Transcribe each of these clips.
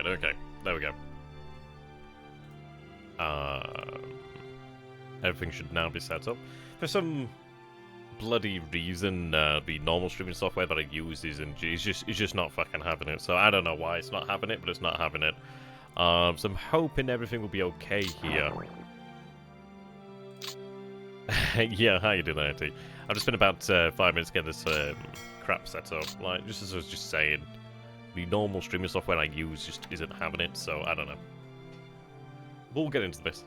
Right, okay. There we go. Everything should now be set up. For some bloody reason, the normal streaming software that I use is just not fucking having it. So I don't know why it's not having it, but it's not having it. So I'm hoping everything will be okay here. Yeah, how you doing, Auntie? I've just been about 5 minutes to get this crap set up. Like, just as I was just saying, the normal streaming software I use just isn't having it, so I don't know. We'll get into this.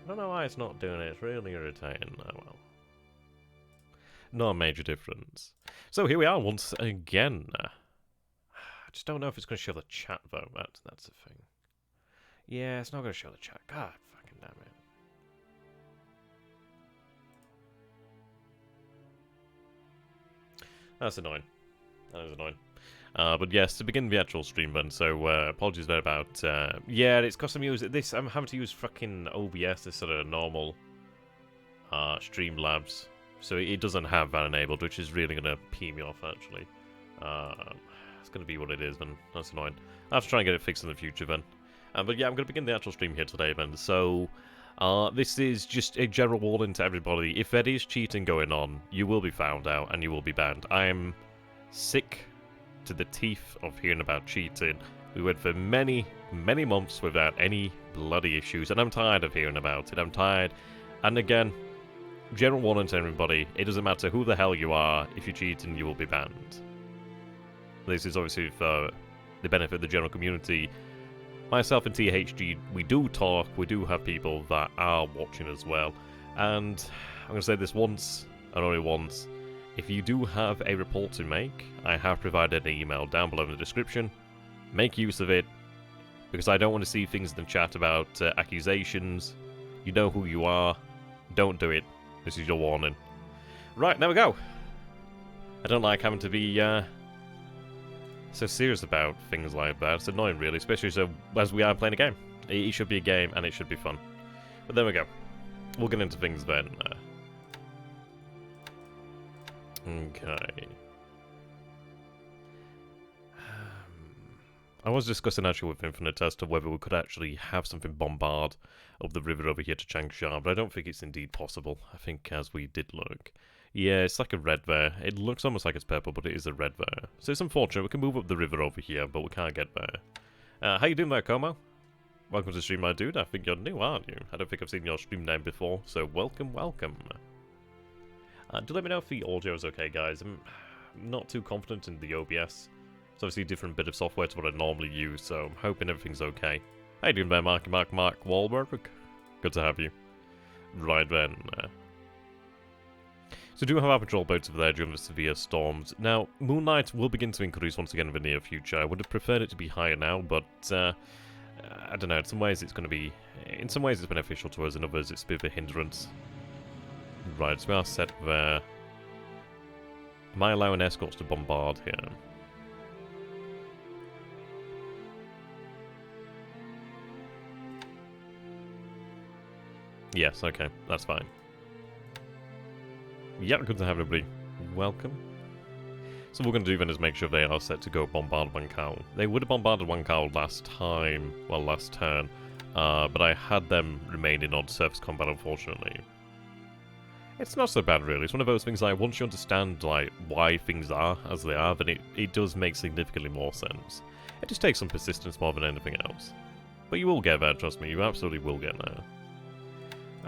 I don't know why it's not doing it. It's really irritating. Oh well. No major difference. So here we are once again. I just don't know if it's going to show the chat though. That's the thing. Yeah, it's not going to show the chat. God fucking damn it. That's annoying. That is annoying. But yes, to begin the actual stream then, so apologies there about... yeah, it's because I'm using this. I'm having to use fucking OBS, this sort of normal Streamlabs. So it doesn't have that enabled, which is really going to pee me off, actually. It's going to be what it is, then. That's annoying. I'll have to try and get it fixed in the future, then. But yeah, I'm going to begin the actual stream here today, then. So, this is just a general warning to everybody. If there is cheating going on, you will be found out, and you will be banned. I am sick to the teeth of hearing about cheating. We went for many, many months without any bloody issues, and I'm tired of hearing about it. I'm tired. And again, general warning to everybody, it doesn't matter who the hell you are, if you're cheating, you will be banned. This is obviously for the benefit of the general community. Myself and THG, we do talk, we do have people that are watching as well. And I'm going to say this once, and only once. If you do have a report to make, I have provided an email down below in the description. Make use of it, because I don't want to see things in the chat about accusations. You know who you are. Don't do it. This is your warning. Right, there we go. I don't like having to be so serious about things like that. It's annoying, really, especially so as we are playing a game. It should be a game, and it should be fun. But there we go. We'll get into things then. Okay. I was discussing actually with Infinite as to whether we could actually have something bombard up the river over here to Changsha, but I don't think it's indeed possible. I think as we did look. Yeah, it's like a red there. It looks almost like it's purple, but it is a red there. So it's unfortunate. We can move up the river over here, but we can't get there. How you doing there, Como? Welcome to the stream, my dude. I think you're new, aren't you? I don't think I've seen your stream name before, so welcome, welcome. Do let me know if the audio is okay, guys. I'm not too confident in the OBS. It's obviously a different bit of software to what I normally use, so I'm hoping everything's okay. How you doing there, Mark Wahlberg? Good to have you. Right then. So do have our patrol boats over there during the severe storms. Now, Moonlight will begin to increase once again in the near future. I would have preferred it to be higher now, but I don't know. In some ways it's going to be... In some ways it's beneficial to us, in others it's a bit of a hindrance. Right, so we are set there. Am I allowing escorts to bombard here? Yes, okay, that's fine. Yeah, good to have everybody. Welcome. So what we're going to do then is make sure they are set to go bombard Wankao. They would have bombarded Wankao last time, well, last turn, but I had them remain in on surface combat, unfortunately. It's not so bad, really. It's one of those things like, once you understand, like, why things are as they are, then it does make significantly more sense. It just takes some persistence more than anything else. But you will get there, trust me. You absolutely will get there.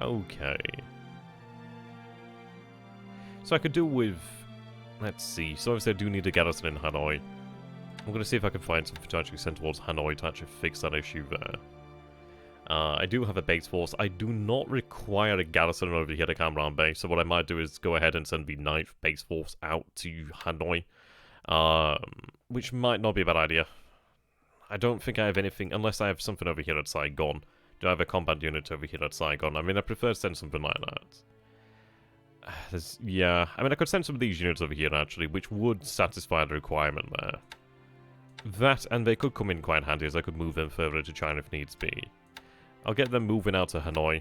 Okay. So I could do with... Let's see. So obviously I do need a garrison in Hanoi. I'm going to see if I can find something to actually send towards Hanoi to actually fix that issue there. I do have a base force. I do not require a garrison over here at Cam Bay, so what I might do is go ahead and send the 9th base force out to Hanoi, which might not be a bad idea. I don't think I have anything, unless I have something over here at Saigon. Do I have a combat unit over here at Saigon? I mean, I prefer to send something like that. Yeah, I mean, I could send some of these units over here, actually, which would satisfy the requirement there. That, and they could come in quite handy, as I could move them further to China if needs be. I'll get them moving out to Hanoi.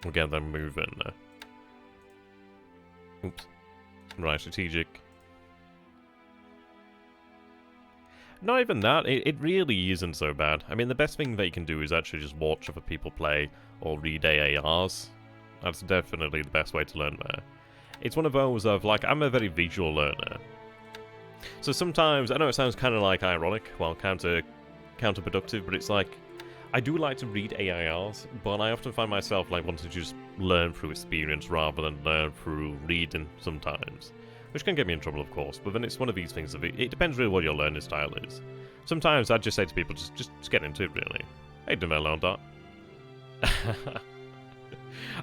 We'll get them moving. Oops. Right, strategic. Not even that, it really isn't so bad. I mean, the best thing that you can do is actually just watch other people play or read AARs. That's definitely the best way to learn there. It's one of those of, like, I'm a very visual learner. So sometimes, I know it sounds kind of like ironic, well, counterproductive, but it's like, I do like to read AIRs, but I often find myself like wanting to just learn through experience rather than learn through reading sometimes. Which can get me in trouble, of course, but then it's one of these things of it depends really what your learning style is. Sometimes I'd just say to people, just get into it, really. Hey, do learn that.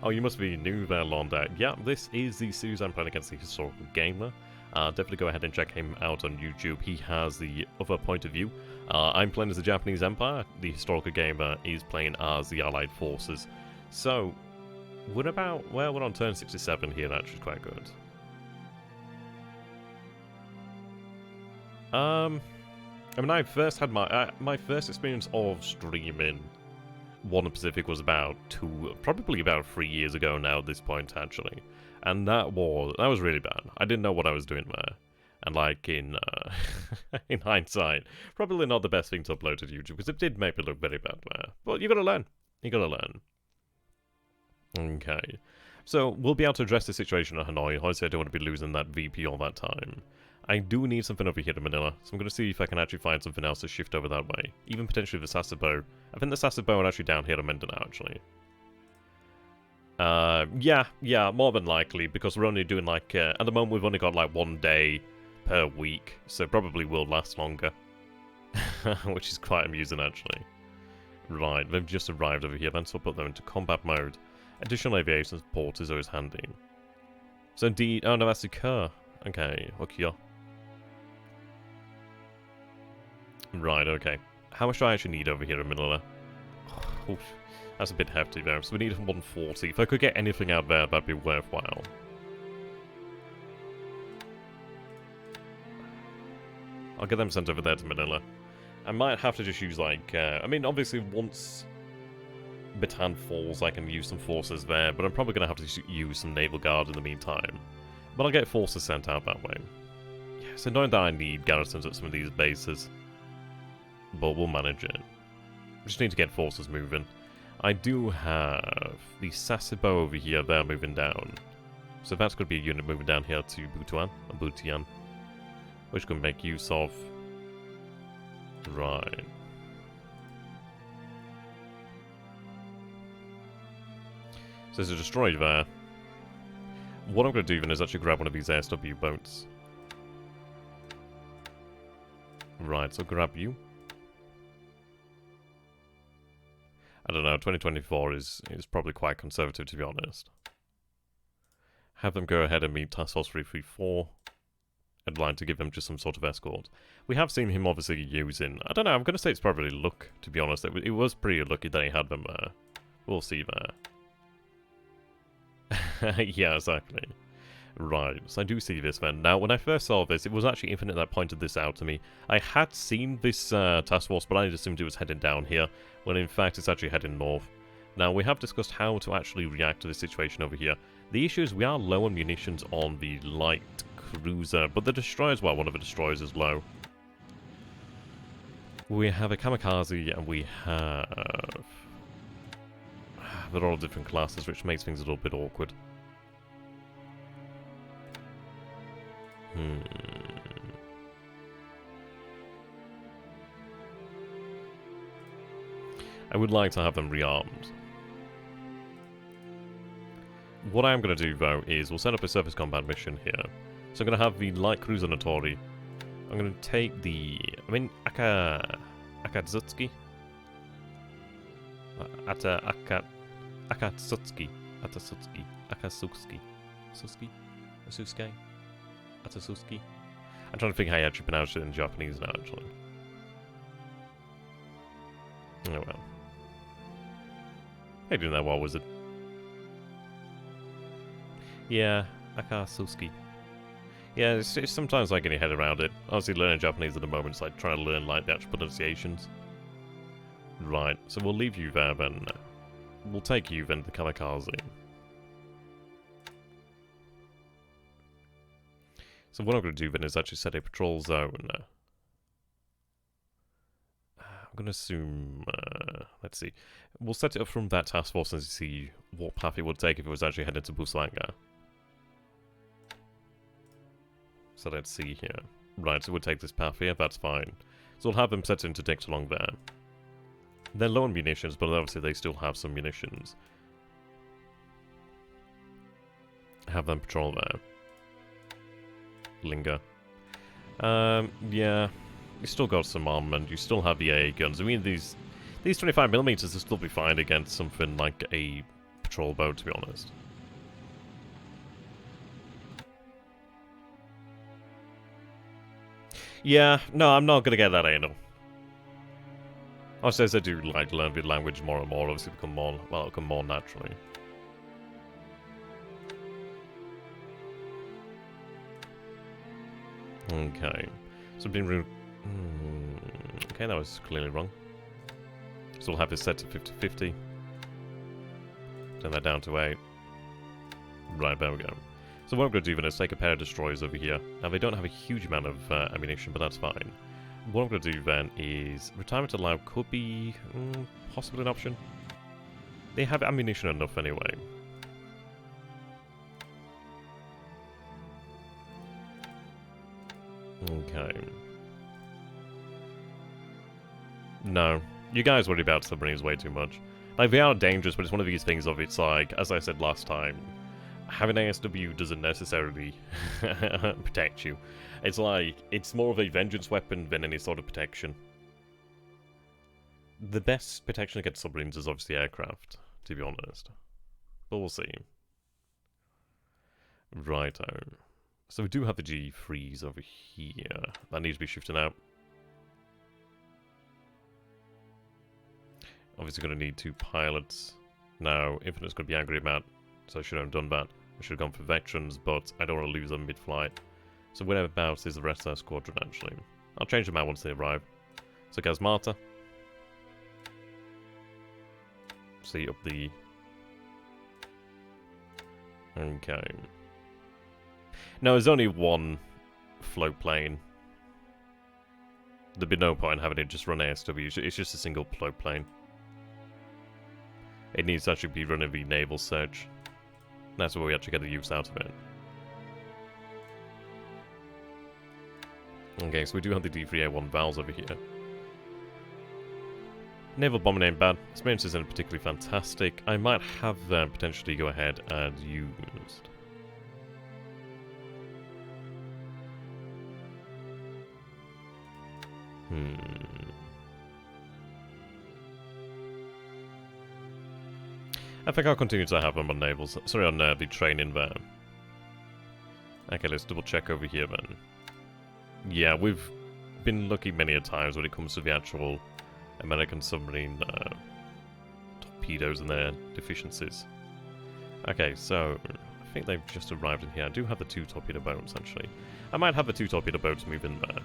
Oh, you must be new there, Londa. Yeah, this is the series I'm playing against the historical gamer. Definitely go ahead and check him out on YouTube. He has the other point of view. I'm playing as the Japanese Empire. The historical gamer is playing as the Allied forces. So, we're on turn 67 here, and actually quite good. I mean, I first had my first experience of streaming One Pacific was probably about 3 years ago now at this point, actually. And that was really bad. I didn't know what I was doing there. And like in in hindsight, probably not the best thing to upload to YouTube, because it did make me look very bad there. But you gotta learn. You gotta learn. Okay. So, we'll be able to address the situation at Hanoi. Obviously, I don't want to be losing that VP all that time. I do need something over here in Manila, so I'm going to see if I can actually find something else to shift over that way. Even potentially the Sasebo. I think the Sasebo are actually down here in Mindanao, actually. Yeah, more than likely, because we're only doing like, at the moment we've only got like 1 day per week, so probably will last longer. Which is quite amusing, actually. Right, they've just arrived over here then, so I'll put them into combat mode. Additional aviation support is always handy. So indeed, oh no, that's the Kerr. Okay, okay. Right, okay. How much do I actually need over here in Manila? Oof, that's a bit hefty there. So we need 140. If I could get anything out there, that'd be worthwhile. I'll get them sent over there to Manila. I might have to just use, like, I mean, obviously, once Bataan falls, I can use some forces there, but I'm probably going to have to use some Naval Guard in the meantime. But I'll get forces sent out that way. Yeah, it's annoying that I need garrisons at some of these bases. But we'll manage it. We just need to get forces moving. I do have the Sasebo over here, they're moving down. So that's going to be a unit moving down here to Butian, which can make use of. Right. So there's a destroyer there. What I'm going to do then is actually grab one of these ASW boats. Right, so grab you. I don't know, 2024 is probably quite conservative, to be honest. Have them go ahead and meet Task Force 334. I'd like to give them just some sort of escort. We have seen him obviously using, I don't know, I'm going to say it's probably luck, to be honest. It was pretty lucky that he had them there. We'll see there. Yeah, exactly. Right, so I do see this then. Now, when I first saw this, it was actually Infinite that pointed this out to me. I had seen this task force, but I assumed it was heading down here, when in fact it's actually heading north. Now, we have discussed how to actually react to this situation over here. The issue is we are low on munitions on the light cruiser, but the destroyers, well, one of the destroyers is low. We have a kamikaze, and we have... They're all different classes, which makes things a little bit awkward. I would like to have them rearmed. What I am going to do, though, is we'll set up a surface combat mission here. So I'm going to have the light cruiser Notori. I'm going to take the... I mean, Akatsuki? Akatsuki. Asusuke? Atasuski? I'm trying to think how you actually pronounce it in Japanese now, actually. Oh well. How you doing that, War Wizard? Yeah, Akatsuki. Yeah, it's sometimes like getting your head around it. Obviously, learning Japanese at the moment is like trying to learn like the actual pronunciations. Right, so we'll leave you there then. We'll take you then to the Kamikaze. So what I'm going to do then is actually set a patrol zone. I'm going to assume, let's see, we'll set it up from that task force and see what path it would take if it was actually headed to Buswanga. So let's see here. Right, so it would take this path here, that's fine. So we'll have them set interdict along there. They're low on munitions, but obviously they still have some munitions. Have them patrol there. Linger. Yeah. You still got some armament, you still have the AA guns. I mean, these 25mm will still be fine against something like a patrol boat, to be honest. Yeah, no, I'm not gonna get that anal. Obviously, as I do like learn the language more and more, obviously become more, well, it'll come more naturally. Okay, so being okay, that was clearly wrong. So we'll have this set to 50-50. Turn that down to 8. Right, there we go. So what I'm going to do then is take a pair of destroyers over here. Now they don't have a huge amount of ammunition, but that's fine. What I'm going to do then is retirement allowed could be possibly an option. They have ammunition enough anyway. Okay. No. You guys worry about submarines way too much. Like, they are dangerous, but it's one of these things of it's like, as I said last time, having ASW doesn't necessarily protect you. It's like, it's more of a vengeance weapon than any sort of protection. The best protection against submarines is obviously aircraft, to be honest. But we'll see. Righto. So we do have the G3s over here. That needs to be shifted out. Obviously going to need 2 pilots. Now, Infinite's going to be angry about, so I should have done that. I should have gone for veterans, but I don't want to lose them mid-flight. So whereabouts is the rest of our squadron, actually? I'll change them out once they arrive. So Gazmata. See up the... Okay. No, there's only one float plane. There'd be no point in having it just run ASW. It's just a single float plane. It needs to actually be running the naval search. That's where we actually get the use out of it. Okay, so we do have the D3A1 valves over here. Naval bombing ain't bad. Experience isn't particularly fantastic. I might have them potentially go ahead and used. I think I'll continue to have them on navals. Sorry, on the training there. Okay, let's double check over here then. Yeah, we've been lucky many a times when it comes to the actual American submarine torpedoes and their deficiencies. Okay, so I think they've just arrived in here. I do have the 2 torpedo boats, actually. I might have the 2 torpedo boats move in there.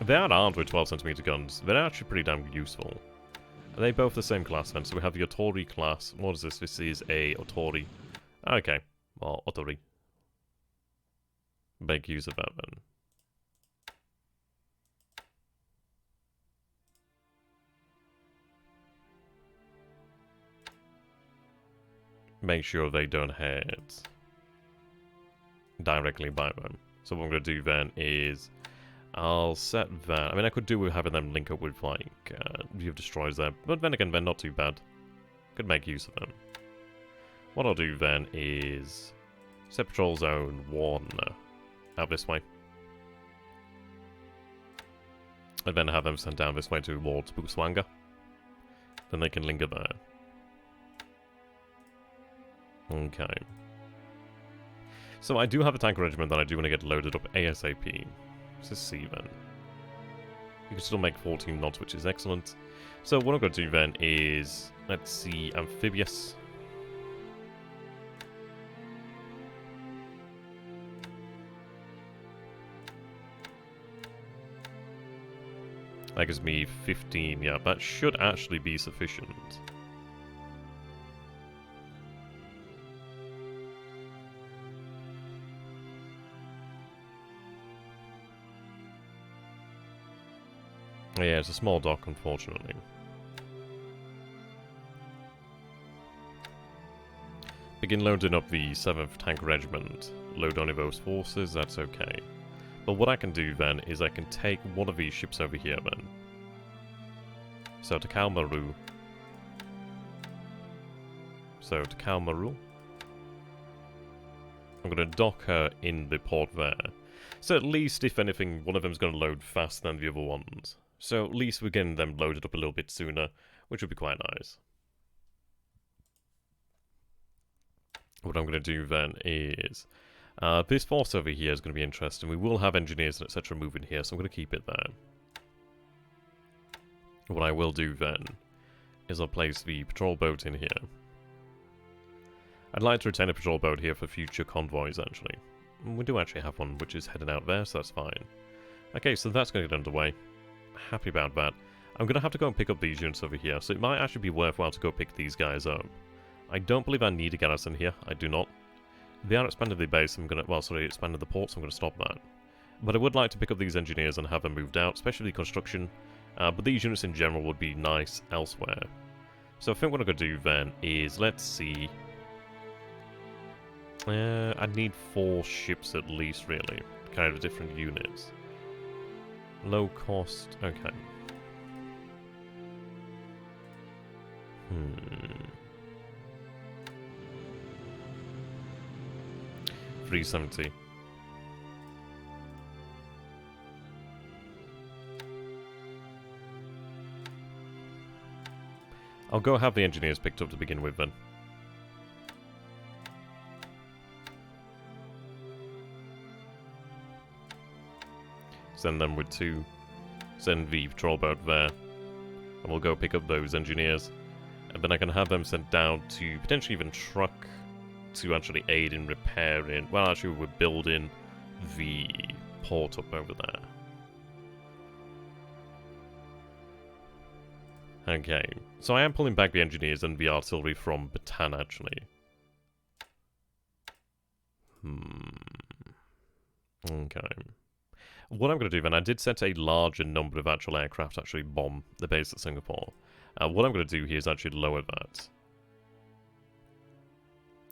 They are armed with 12cm guns. They're actually pretty damn useful. Are they both the same class then? So we have the Otori class. What is this? This is a Otori. Okay. Well, Otori. Make use of that then. Make sure they don't head directly by them. So what I'm going to do then is I'll set that. I mean, I could do with having them link up with, like, view of destroyers there. But then again, they're not too bad. Could make use of them. What I'll do then is set patrol zone 1 out this way. And then have them sent down this way towards Buswanga. Then they can linger there. Okay. So I do have a tank regiment that I do want to get loaded up ASAP. Let's see then. You can still make 14 knots, which is excellent. So what I'm going to do then is, let's see, amphibious. That gives me 15, yeah, that should actually be sufficient. Yeah, it's a small dock, unfortunately. Begin loading up the 7th Tank Regiment. Load on those forces, that's okay. But what I can do then is I can take one of these ships over here then. So to Kalmaru. I'm going to dock her in the port there. So at least, if anything, one of them's going to load faster than the other ones. So at least we're getting them loaded up a little bit sooner, which would be quite nice. What I'm going to do then is... this force over here is going to be interesting. We will have engineers and etc. moving here, so I'm going to keep it there. What I will do then is I'll place the patrol boat in here. I'd like to retain a patrol boat here for future convoys, actually. We do actually have one which is heading out there, so that's fine. Okay, so that's going to get underway. Happy about that. I'm going to have to go and pick up these units over here, so it might actually be worthwhile to go pick these guys up. I don't believe I need a garrison here. I do not. They are expanding the base. I'm going to... Well, sorry, expanding the port, so I'm going to stop that. But I would like to pick up these engineers and have them moved out, especially construction. But these units in general would be nice elsewhere. So I think what I'm going to do then is, let's see... I'd need 4 ships at least, really. Kind of different units. Low cost... Okay. 370. I'll go have the engineers picked up to begin with then. Send them with 2. Send the patrol boat there. And we'll go pick up those engineers. And then I can have them sent down to potentially even truck to actually aid in repairing... Well, actually we're building the port up over there. Okay. So I am pulling back the engineers and the artillery from Bataan, actually. Okay. What I'm going to do then, I did set a larger number of actual aircraft to actually bomb the base at Singapore. What I'm going to do here is actually lower that.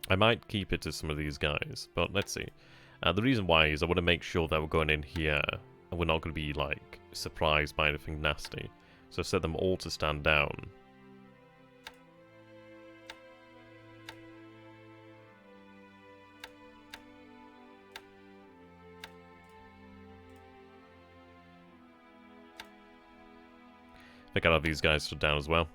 I might keep it to some of these guys, but let's see. The reason why is I want to make sure that we're going in here and we're not going to be, like, surprised by anything nasty. So I set them all to stand down. I think I'll have these guys stood down as well.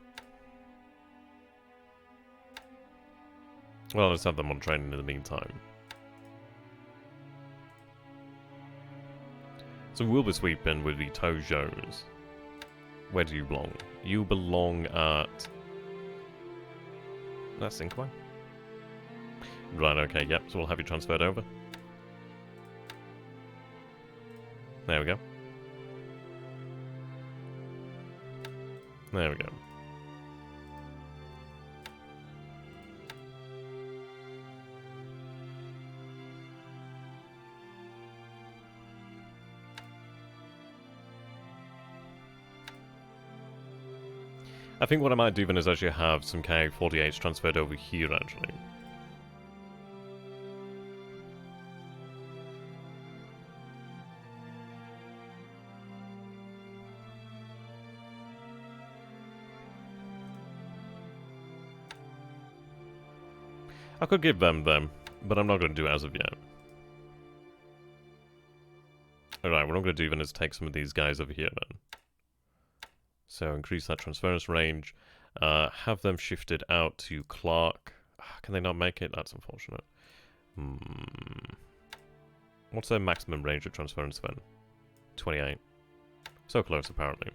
Well, let's have them on training in the meantime. So we'll be sweeping with the Tojos. Where do you belong? You belong at... That's Inkway? Right, okay, yep, so we'll have you transferred over. There we go. There we go. I think what I might do then is actually have some K-48s transferred over here, actually. I could give them, but I'm not going to do it as of yet. Alright, what I'm going to do then is take some of these guys over here then. So increase that transference range. Have them shifted out to Clark. Can they not make it? That's unfortunate. What's their maximum range of transference then? 28. So close, apparently.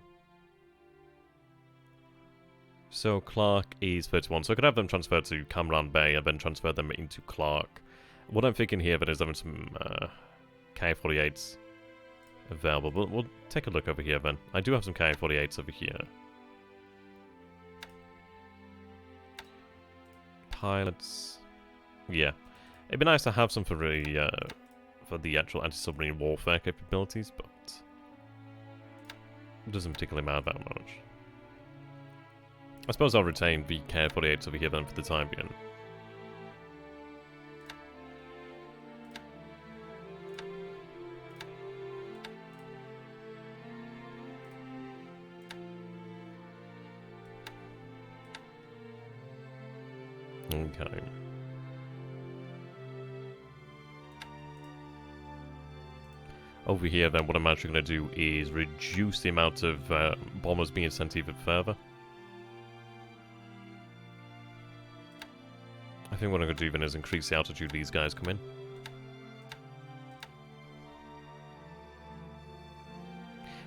So Clark is 31. So I could have them transferred to Kamran Bay and then transfer them into Clark. What I'm thinking here then is having some K-48s available. But we'll take a look over here then. I do have some K-48s over here. Pilots. Yeah. It'd be nice to have some for the actual anti-submarine warfare capabilities, but It doesn't particularly matter that much. I suppose I'll retain the K-48s over here then for the time being. Okay. Over here then, what I'm actually going to do is reduce the amount of bombers being sent even further. I think what I'm going to do then is increase the altitude these guys come in.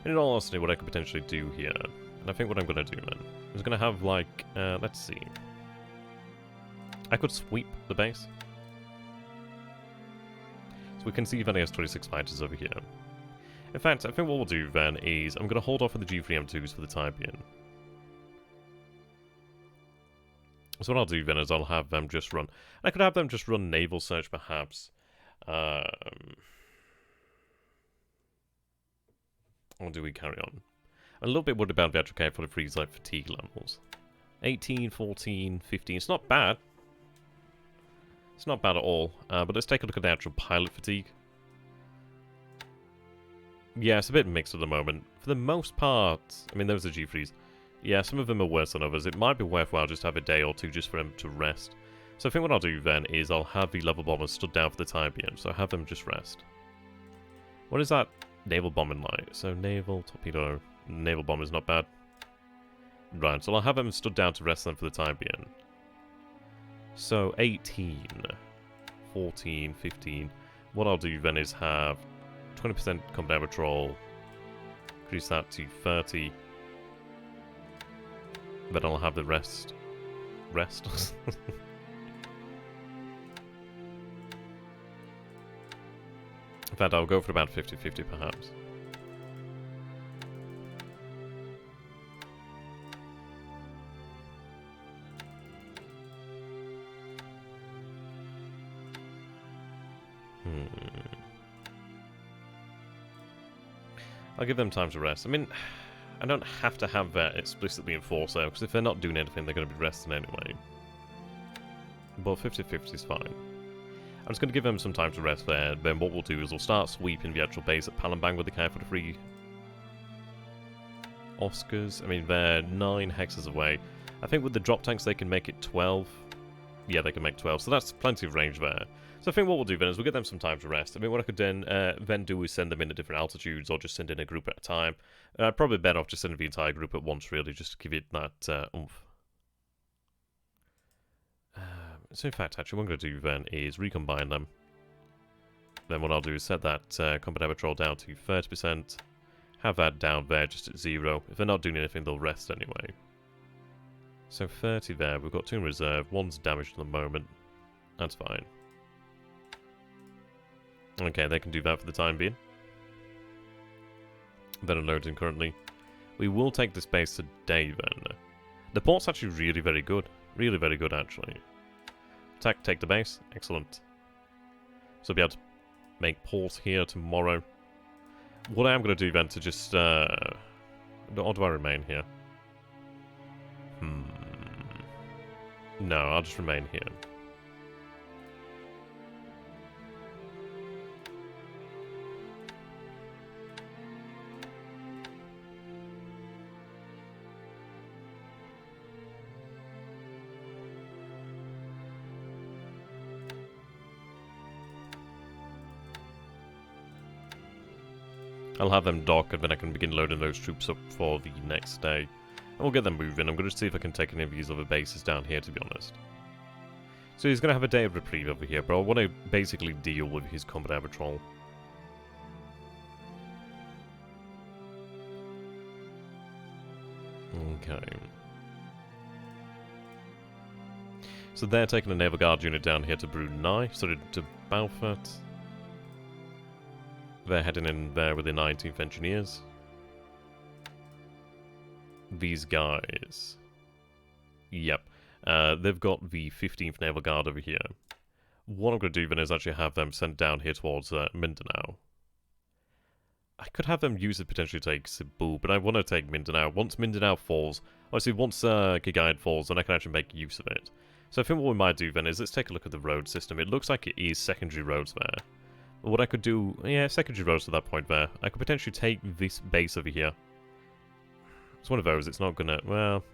And in all honesty, what I could potentially do here, and I think what I'm going to do then, is going to have like, let's see. I could sweep the base. So we can see that he has 26 fighters over here. In fact, I think what we'll do then is I'm going to hold off on the G3M2s for the time being. So what I'll do then is I'll have them just run. I could have them just run naval search perhaps. Or do we carry on? I'm a little bit worried about the actual K-43's like fatigue levels. 18, 14, 15. It's not bad. It's not bad at all, but let's take a look at the actual pilot fatigue. Yeah, it's a bit mixed at the moment. For the most part, I mean, those are G3s. Yeah, some of them are worse than others. It might be worthwhile just to have a day or two just for them to rest. So I think what I'll do then is I'll have the level bombers stood down for the time being, so have them just rest. What is that naval bombing like? So naval, torpedo, naval bomber is not bad. Right, so I'll have them stood down to rest them for the time being. So 18, 14, 15. What I'll do then is have 20% combat patrol, increase that to 30. Then I'll have the rest. Rest? In fact, I'll go for about 50-50 perhaps. I'll give them time to rest. I mean, I don't have to have that explicitly enforced there, because if they're not doing anything, they're going to be resting anyway. But 50-50 is fine. I'm just going to give them some time to rest there. Then what we'll do is we'll start sweeping the actual base at Palembang with the K-43 Oscars. I mean, they're 9 hexes away. I think with the drop tanks they can make it 12. Yeah, they can make 12, so that's plenty of range there. So I think what we'll do then is we'll get them some time to rest. I mean, what I could then do is send them in at different altitudes, or just send in a group at a time. Probably better off just sending the entire group at once, really, just to give it that oomph. So in fact, actually, what I'm going to do then is recombine them. Then what I'll do is set that combat patrol down to 30%. Have that down there just at 0. If they're not doing anything, they'll rest anyway. So 30 there. We've got 2 in reserve. 1's damaged at the moment. That's fine. Okay, they can do that for the time being. They're unloading currently. We will take this base today then. The port's actually really very good. Really very good, actually. Attack, take the base. Excellent. So we'll be able to make port here tomorrow. What I am going to do then to just... or do I remain here? No, I'll just remain here. I'll have them dock, and then I can begin loading those troops up for the next day. And we'll get them moving. I'm going to see if I can take any of these other bases down here, to be honest. So he's going to have a day of reprieve over here, but I want to basically deal with his combat patrol. Okay. So they're taking a Naval Guard unit down here to Brunei, sorry, to Beaufort. They're heading in there with the 19th Engineers. These guys... Yep. They've got the 15th Naval Guard over here. What I'm going to do then is actually have them sent down here towards Mindanao. I could have them use it potentially to take Cebu, but I want to take Mindanao. Once Mindanao falls, obviously once Cagayan falls, then I can actually make use of it. So I think what we might do then is let's take a look at the road system. It looks like it is secondary roads there. But what I could do, yeah, secondary roads to that point there. I could potentially take this base over here. It's one of those, it's not gonna, well,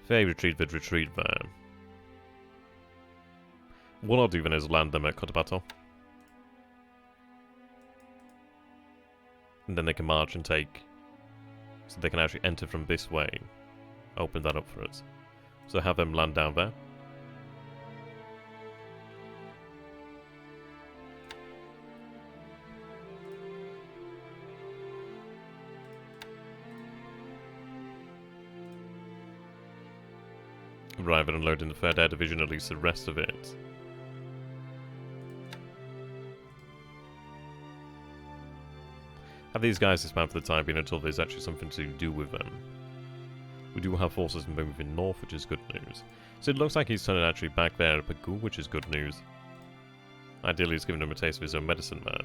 If they retreat, they'd retreat there. What I'll do then is land them at Cotabato. And then they can march and take... So they can actually enter from this way. Open that up for us. So have them land down there. Arrive and unload in the 3rd Air Division, at least the rest of it. Have these guys dismount for the time being until there's actually something to do with them. We do have forces moving north, which is good news. So it looks like he's turning actually back there at Pagoo, which is good news. Ideally, he's giving him a taste of his own medicine there.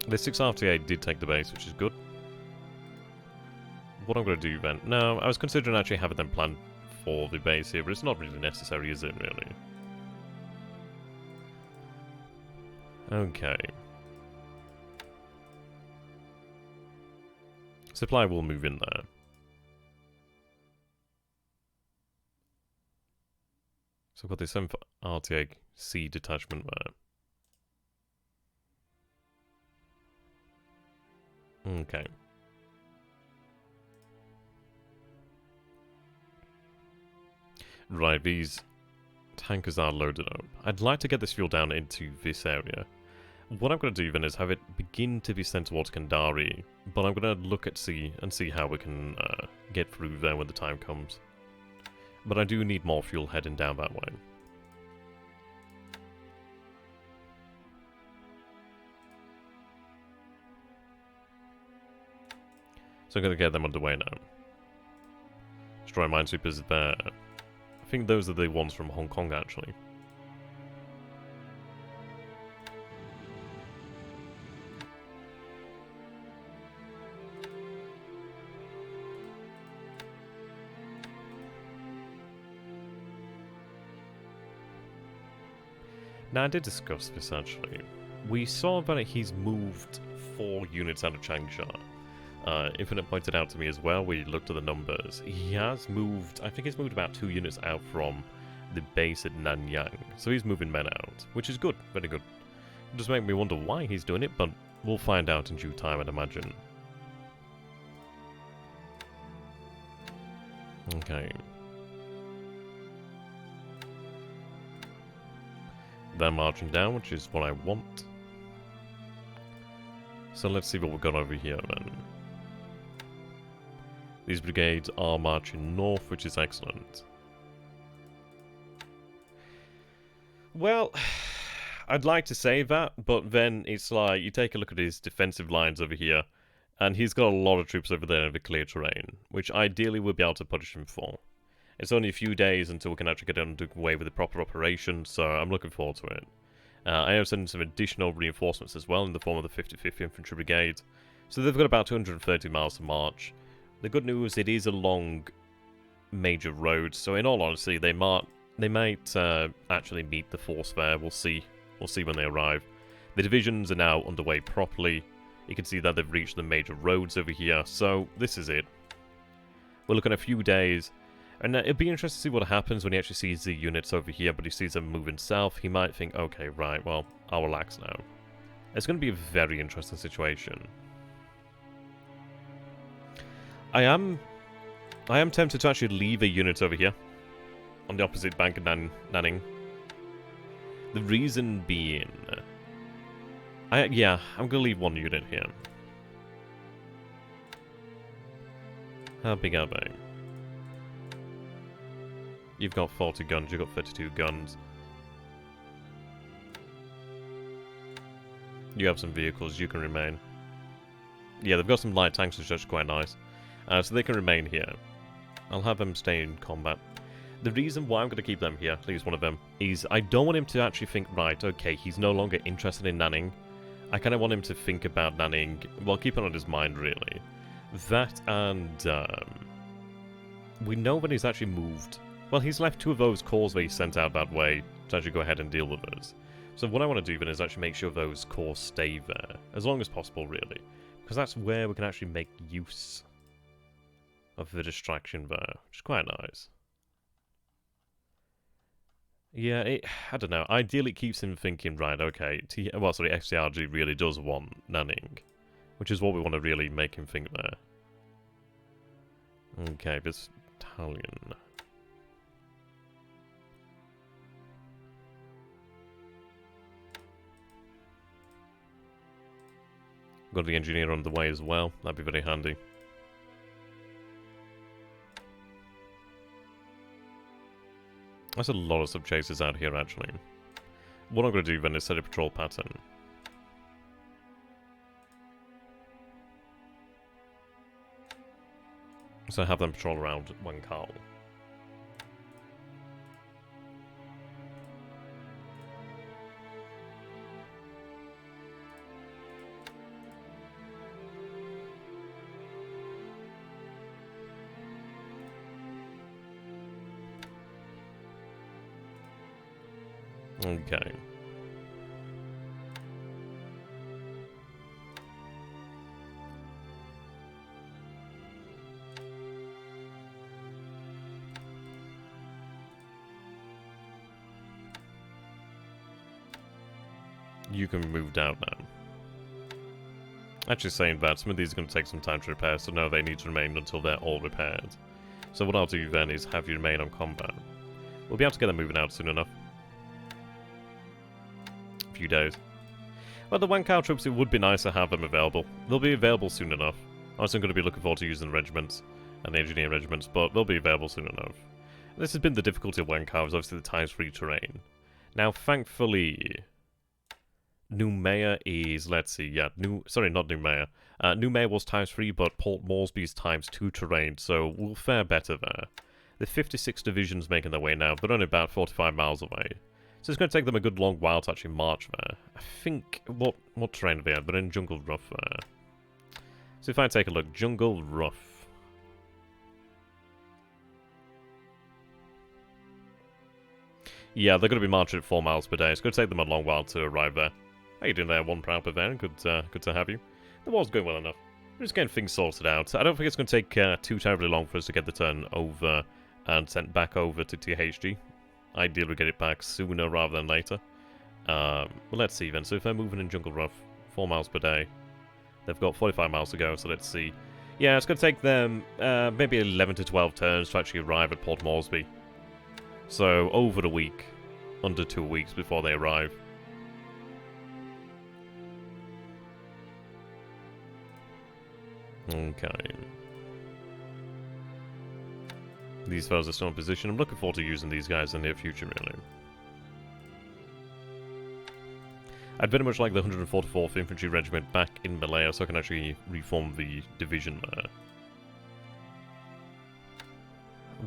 The 6 RTA did take the base, which is good. What I'm going to do then... No, I was considering actually having them plan for the base here, but it's not really necessary, is it, really? Okay. Supply will move in there. So I've got this 7th RTA C detachment there. Okay. Right, these tankers are loaded up. I'd like to get this fuel down into this area. What I'm going to do then is have it begin to be sent towards Kandari, but I'm going to look at sea and see how we can get through there when the time comes. But I do need more fuel heading down that way. So I'm going to get them underway now. Destroy minesweepers there. I think those are the ones from Hong Kong, actually. Now, I did discuss this, actually. We saw that he's moved 4 units out of Changsha. Infinite pointed out to me as well, we looked at the numbers. He has moved, I think he's moved about 2 units out from the base at Nanyang. So he's moving men out, which is good, very good. It does make me wonder why he's doing it, but we'll find out in due time, I'd imagine. Okay. They're marching down, which is what I want. So let's see what we've got over here then. These brigades are marching north, which is excellent. Well, I'd like to say that, but then it's like, you take a look at his defensive lines over here, and he's got a lot of troops over there in the clear terrain, which ideally we'll be able to punish him for. It's only a few days until we can actually get underway with the proper operation, so I'm looking forward to it. I am sending some additional reinforcements as well in the form of the 55th Infantry Brigade, so they've got about 230 miles to march. The good news, it is a long major road, so in all honesty, they might actually meet the force there. We'll see when they arrive. The divisions are now underway properly. You can see that they've reached the major roads over here, so this is it. We're looking at a few days, and it'd be interesting to see what happens when he actually sees the units over here, but he sees them moving south. He might think, okay, right, well, I'll relax now. It's going to be a very interesting situation. I am tempted to actually leave a unit over here, on the opposite bank of Nanning. The reason being... I'm going to leave 1 unit here. How big are they? You've got 40 guns, you've got 32 guns. You have some vehicles, you can remain. Yeah, they've got some light tanks, which is quite nice. So they can remain here. I'll have him stay in combat. The reason why I'm going to keep them here, at least one of them, is I don't want him to actually think, right, okay, he's no longer interested in nanning. I kind of want him to think about nanning, well, keep it on his mind, really. That and, we know when he's actually moved. Well, he's left 2 of those cores that he sent out that way to actually go ahead and deal with those. So what I want to do then is actually make sure those cores stay there, as long as possible, really. Because that's where we can actually make use of the distraction there, which is quite nice. Yeah, I don't know. Ideally, it keeps him thinking, right, okay, XTRG really does want nanning, which is what we want to really make him think there. Okay, this battalion. Got the engineer on the way as well. That'd be very handy. There's a lot of sub-chasers out here, actually. What I'm going to do then is set a patrol pattern. So have them patrol around Wankal. Okay. You can be moved out now. Actually saying that, some of these are going to take some time to repair, so no, they need to remain until they're all repaired. So what I'll do then is have you remain on combat. We'll be able to get them moving out soon enough. Few days. Well, the Wankal troops, it would be nice to have them available. They'll be available soon enough. I'm also going to be looking forward to using the regiments and the engineer regiments, but they'll be available soon enough. This has been the difficulty of Wankal, is obviously the times-free terrain. Now, thankfully, Noumea is, let's see, yeah, sorry, not Noumea. Noumea was times-3, but Port Moresby is times-2 terrain, so we'll fare better there. The 56 divisions making their way now, they're only about 45 miles away. So it's going to take them a good long while to actually march there. I think, what terrain are they at? They're in Jungle Rough there. So if I take a look, Jungle Rough. Yeah, they're going to be marching at 4 miles per day. It's going to take them a long while to arrive there. How you doing there, One Proud Bavarian? Good to have you. The war's going well enough. We're just getting things sorted out. I don't think it's going to take too terribly long for us to get the turn over and sent back over to THG. Ideally, we get it back sooner rather than later. Well, let's see then. So if they're moving in Jungle Rough, 4 miles per day, they've got 45 miles to go, so let's see. Yeah, it's going to take them maybe 11 to 12 turns to actually arrive at Port Moresby. So, over the week. Under 2 weeks before they arrive. Okay. These fellas are still in position. I'm looking forward to using these guys in the near future, really. I'd very much like the 144th Infantry Regiment back in Malaya so I can actually reform the division there.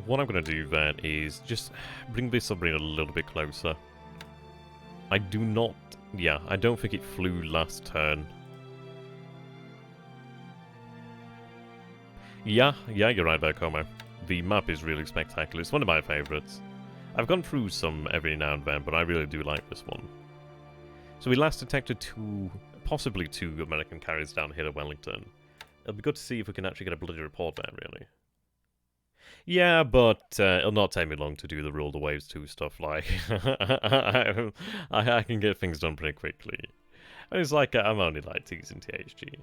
What I'm going to do then is just bring this submarine a little bit closer. I do not... Yeah, I don't think it flew last turn. Yeah, you're right there, Como. The map is really spectacular. It's one of my favourites. I've gone through some every now and then, but I really do like this one. So we last detected possibly two American carriers down here at Wellington. It'll be good to see if we can actually get a bloody report there, really. Yeah, but it'll not take me long to do the Rule the Waves 2 stuff, like... I can get things done pretty quickly. And it's like, I'm only like teasing THG.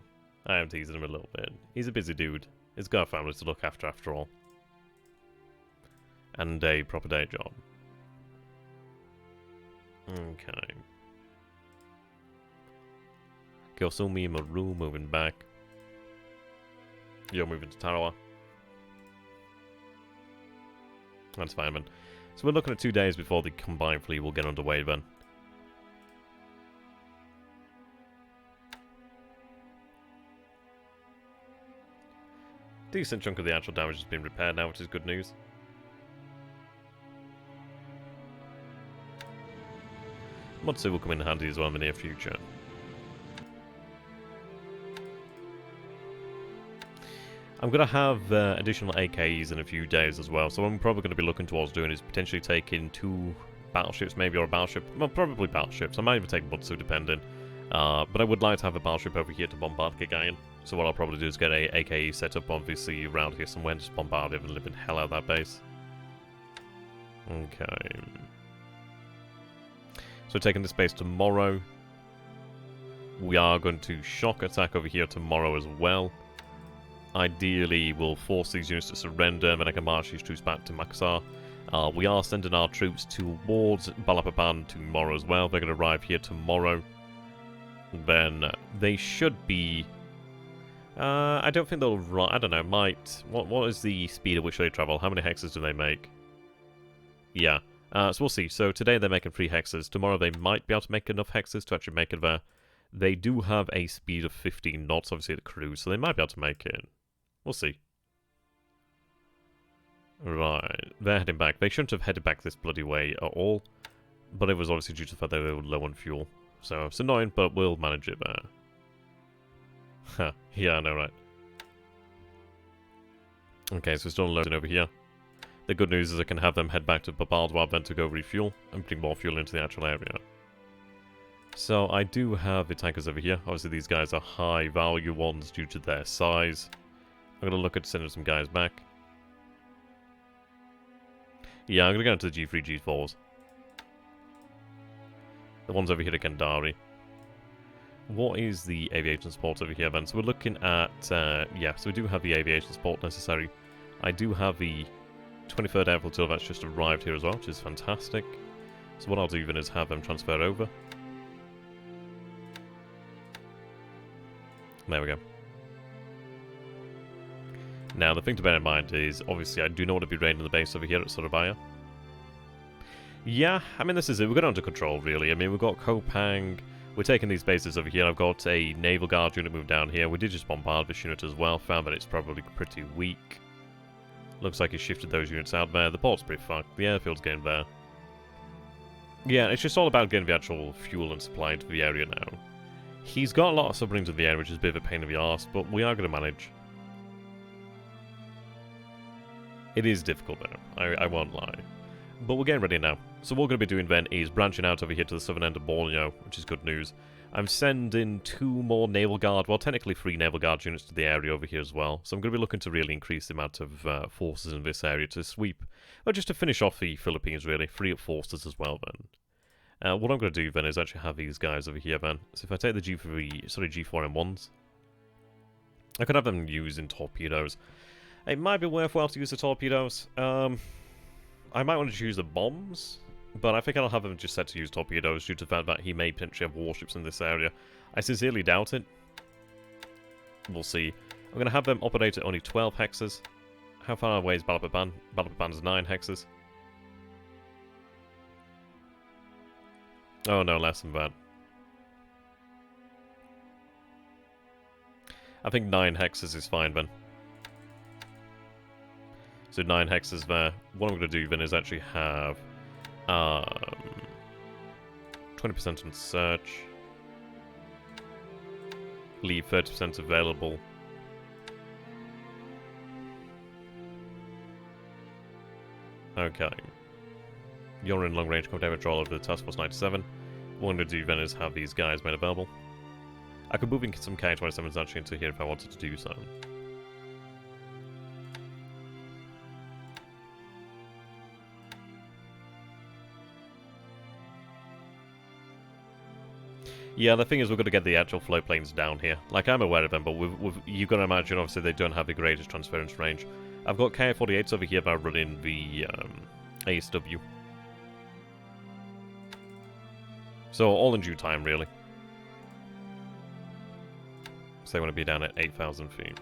I am teasing him a little bit. He's a busy dude. He's got a family to look after all. And a proper day job. Okay. Kyosumi Maru moving back. You're moving to Tarawa. That's fine, man. So we're looking at 2 days before the combined fleet will get underway, then. Decent chunk of the actual damage has been repaired now, which is good news. Mod 2 will come in handy as well in the near future. I'm going to have additional AKs in a few days as well, so what I'm probably going to be looking towards doing is potentially taking 2 battleships, maybe, or a battleship. Well, probably battleships. I might even take Mod 2 depending. But I would like to have a battleship over here to bombard Gagayan. So what I'll probably do is get a AKE set up, obviously, around here somewhere, and just bombard it and live in hell out of that base. Okay. So taking this base tomorrow. We are going to shock attack over here tomorrow as well. Ideally, we'll force these units to surrender, and then I can march these troops back to Makassar. We are sending our troops towards Balapapan tomorrow as well. They're going to arrive here tomorrow. Then they should be... I don't think they'll run... I don't know, might... What is the speed at which they travel? How many hexes do they make? Yeah. So we'll see. So today they're making 3 hexes. Tomorrow they might be able to make enough hexes to actually make it there. They do have a speed of 15 knots, obviously, at the cruise, so they might be able to make it. We'll see. Right, they're heading back. They shouldn't have headed back this bloody way at all, but it was obviously due to the fact that they were low on fuel. So it's annoying, but we'll manage it there. Huh, yeah, I know, right. Okay, so we're still loading over here. The good news is I can have them head back to Babaldwab then to go refuel and bring more fuel into the actual area. So I do have the tankers over here. Obviously these guys are high value ones due to their size. I'm going to look at sending some guys back. Yeah, I'm going to go into the G3, G4s. The ones over here are Gandhari. What is the aviation support over here then? So we're looking at, yeah, so we do have the aviation support necessary. I do have the 23rd Air Flotilla that's just arrived here as well, which is fantastic. So what I'll do then is have them transfer over. There we go. Now, the thing to bear in mind is, obviously, I do not want to be raiding the base over here at Surabaya. Yeah, I mean, this is it. We're going under control, really. I mean, we've got Kopang. We're taking these bases over here. I've got a Naval Guard unit moved down here. We did just bombard this unit as well. Found that it's probably pretty weak. Looks like he shifted those units out there. The port's pretty fucked. The airfield's getting there. Yeah, it's just all about getting the actual fuel and supply into the area now. He's got a lot of submarines in the air, which is a bit of a pain in the arse, but we are going to manage. It is difficult though, I won't lie. But we're getting ready now. So what we're going to be doing then is branching out over here to the southern end of Borneo, which is good news. I'm sending 2 more Naval Guard, well technically 3 Naval Guard units to the area over here as well. So I'm going to be looking to really increase the amount of forces in this area to sweep, or just to finish off the Philippines really, free up forces as well then. What I'm going to do then is actually have these guys over here then. So if I take the G4M1s, I could have them using torpedoes. It might be worthwhile to use the torpedoes. I might want to choose the bombs, but I think I'll have them just set to use torpedoes due to the fact that he may potentially have warships in this area. I sincerely doubt it. We'll see. I'm going to have them operate at only 12 hexes. How far away is Balapapan? Balapapan is 9 hexes. Oh no, less than that. I think 9 hexes is fine then. So 9 hexes there. What I'm going to do then is actually have 20% on search. Leave 30% available. Okay. You're in long range combat patrol over the Task Force 97. What I'm going to do then is have these guys made available. I could move in some K-27s actually into here if I wanted to do so. Yeah, the thing is we're going to get the actual float planes down here. Like, I'm aware of them, but you've got to imagine, obviously, they don't have the greatest transference range. I've got K-48s over here that are running the ASW. So, all in due time, really. So they want to be down at 8,000 feet.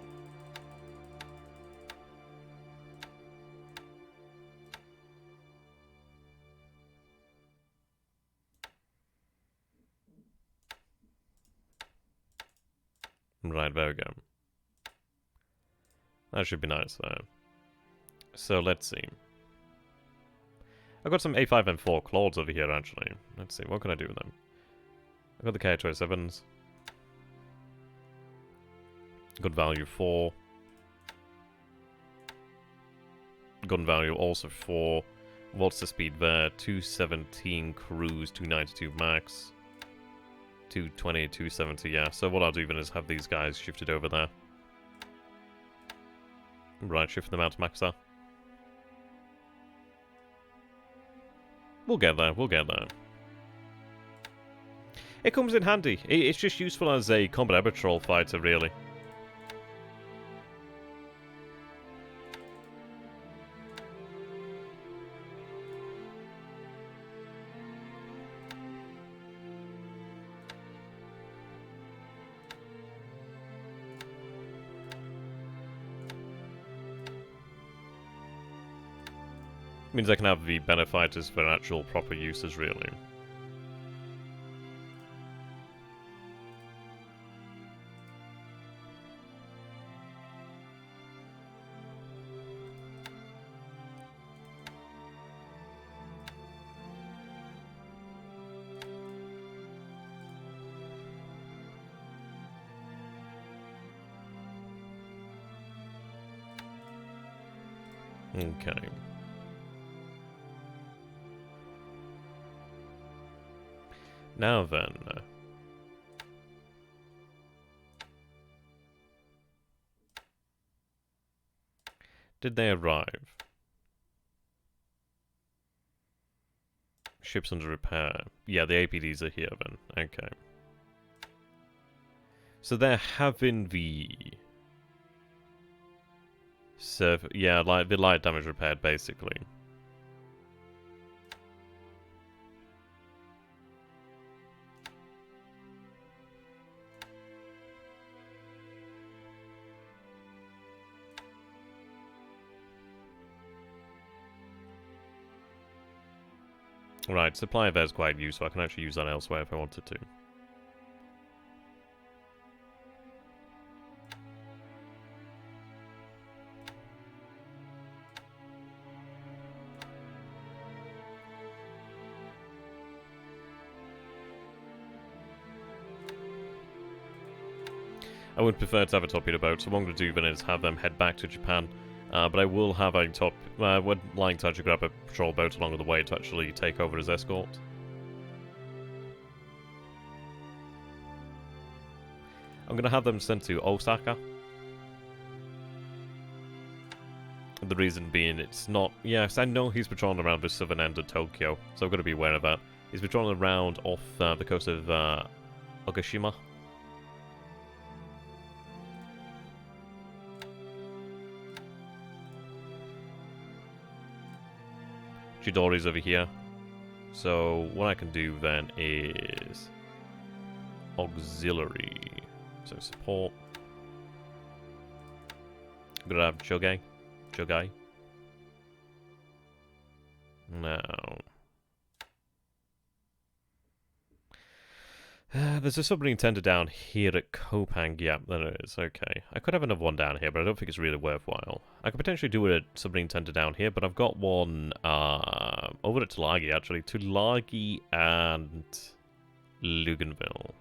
Right, there we go. That should be nice, though. So, let's see. I've got some A5 and 4 Claudes over here, actually. Let's see, what can I do with them? I've got the K27s. Good value 4. Gun value also 4. What's the speed there? 217 cruise, 292 max. 220, 270, yeah. So what I'll do then is have these guys shifted over there. Right, shift them out to max there. We'll get there, we'll get there. It comes in handy. It's just useful as a combat arbitral fighter, really. Means I can have the better fighters for actual proper uses, really. Okay. Now then, did they arrive? Ships under repair. Yeah, the APDs are here then. Okay. So they're having the yeah, like the light damage repaired, basically. Right, supply of air is quite useful. I can actually use that elsewhere if I wanted to. I would prefer to have a torpedo boat, so what I'm going to do then is have them head back to Japan. But I will have a would like to actually grab a patrol boat along the way to actually take over as escort. I'm going to have them sent to Osaka. The reason being it's not... Yes, I know he's patrolling around the southern end of Tokyo, so I've got to be aware of that. He's patrolling around off the coast of Ogashima. Chidori's over here. So what I can do then is auxiliary. So support. I'm gonna have Jogai. Now there's a submarine tender down here at Kopang. Yeah, there is. Okay. I could have another one down here, but I don't think it's really worthwhile. I could potentially do a submarine tender down here, but I've got one over at Tulagi, actually. Tulagi and Luganville.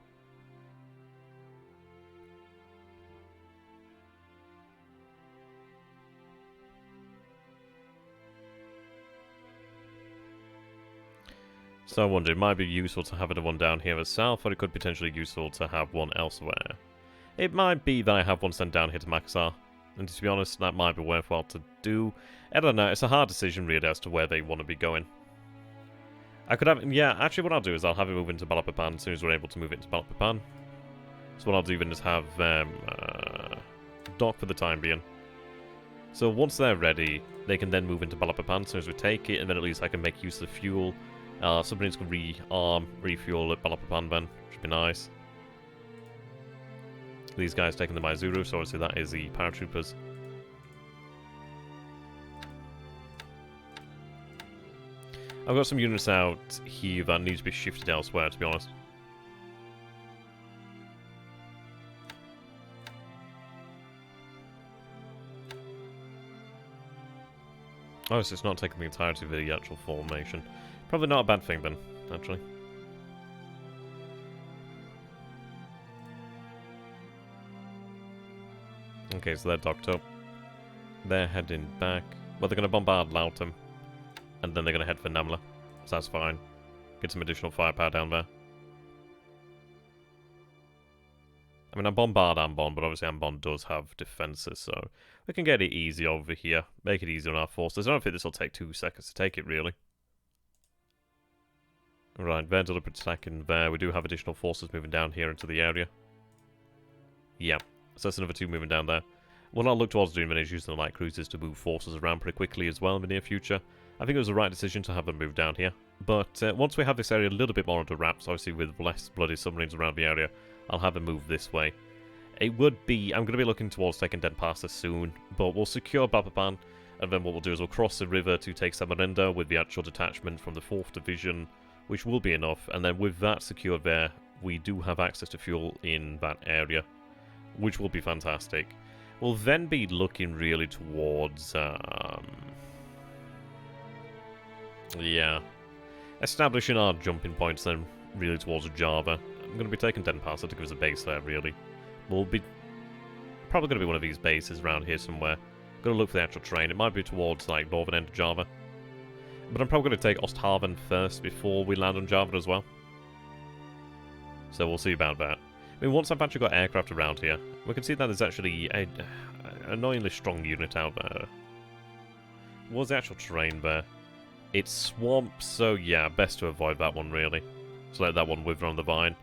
So I wonder, it might be useful to have another one down here at south, or it could potentially be useful to have one elsewhere. It might be that I have one sent down here to Makassar, and to be honest, that might be worthwhile to do. I don't know, it's a hard decision really as to where they want to be going. I could have, yeah, actually what I'll do is I'll have it move into Balikpapan as soon as we're able to move it into Balikpapan. So what I'll do then is have dock for the time being. So once they're ready, they can then move into Balikpapan as soon as we take it, and then at least I can make use of the fuel. Submarines can rearm, refuel at Balikpapan then, which would be nice. These guys taking the Maizuru, so obviously that is the paratroopers. I've got some units out here that need to be shifted elsewhere, to be honest. Oh, so it's not taking the entirety of the actual formation. Probably not a bad thing then, actually. Okay, so they're docked up. They're heading back. Well, they're going to bombard Lautem. And then they're going to head for Namla. So that's fine. Get some additional firepower down there. I mean, I bombard Ambon, but obviously Ambon does have defenses, so we can get it easy over here. Make it easy on our forces. I don't think this will take 2 seconds to take it, really. Right, they're deliberate attacking there. We do have additional forces moving down here into the area. Yeah, so that's another 2 moving down there. What I'll look towards doing then is using the light cruisers to move forces around pretty quickly as well in the near future. I think it was the right decision to have them move down here. But once we have this area a little bit more under wraps, obviously with less bloody submarines around the area, I'll have them move this way. It would be... I'm going to be looking towards taking Denpasar soon, but we'll secure Bababan, and then what we'll do is we'll cross the river to take Samarinda with the actual detachment from the 4th Division, which will be enough, and then with that secured there, we do have access to fuel in that area, which will be fantastic. We'll then be looking really towards... yeah. Establishing our jumping points then really towards Java. I'm going to be taking Denpasar to give us a base there, really. We'll be probably going to be one of these bases around here somewhere. Going to look for the actual terrain. It might be towards, like, northern end of Java. But I'm probably going to take Osthaven first before we land on Java as well. So we'll see about that. I mean, once I've actually got aircraft around here, we can see that there's actually an annoyingly strong unit out there. What's the actual terrain there? It's swamp, so yeah, best to avoid that one, really. So let that one wither on the vine.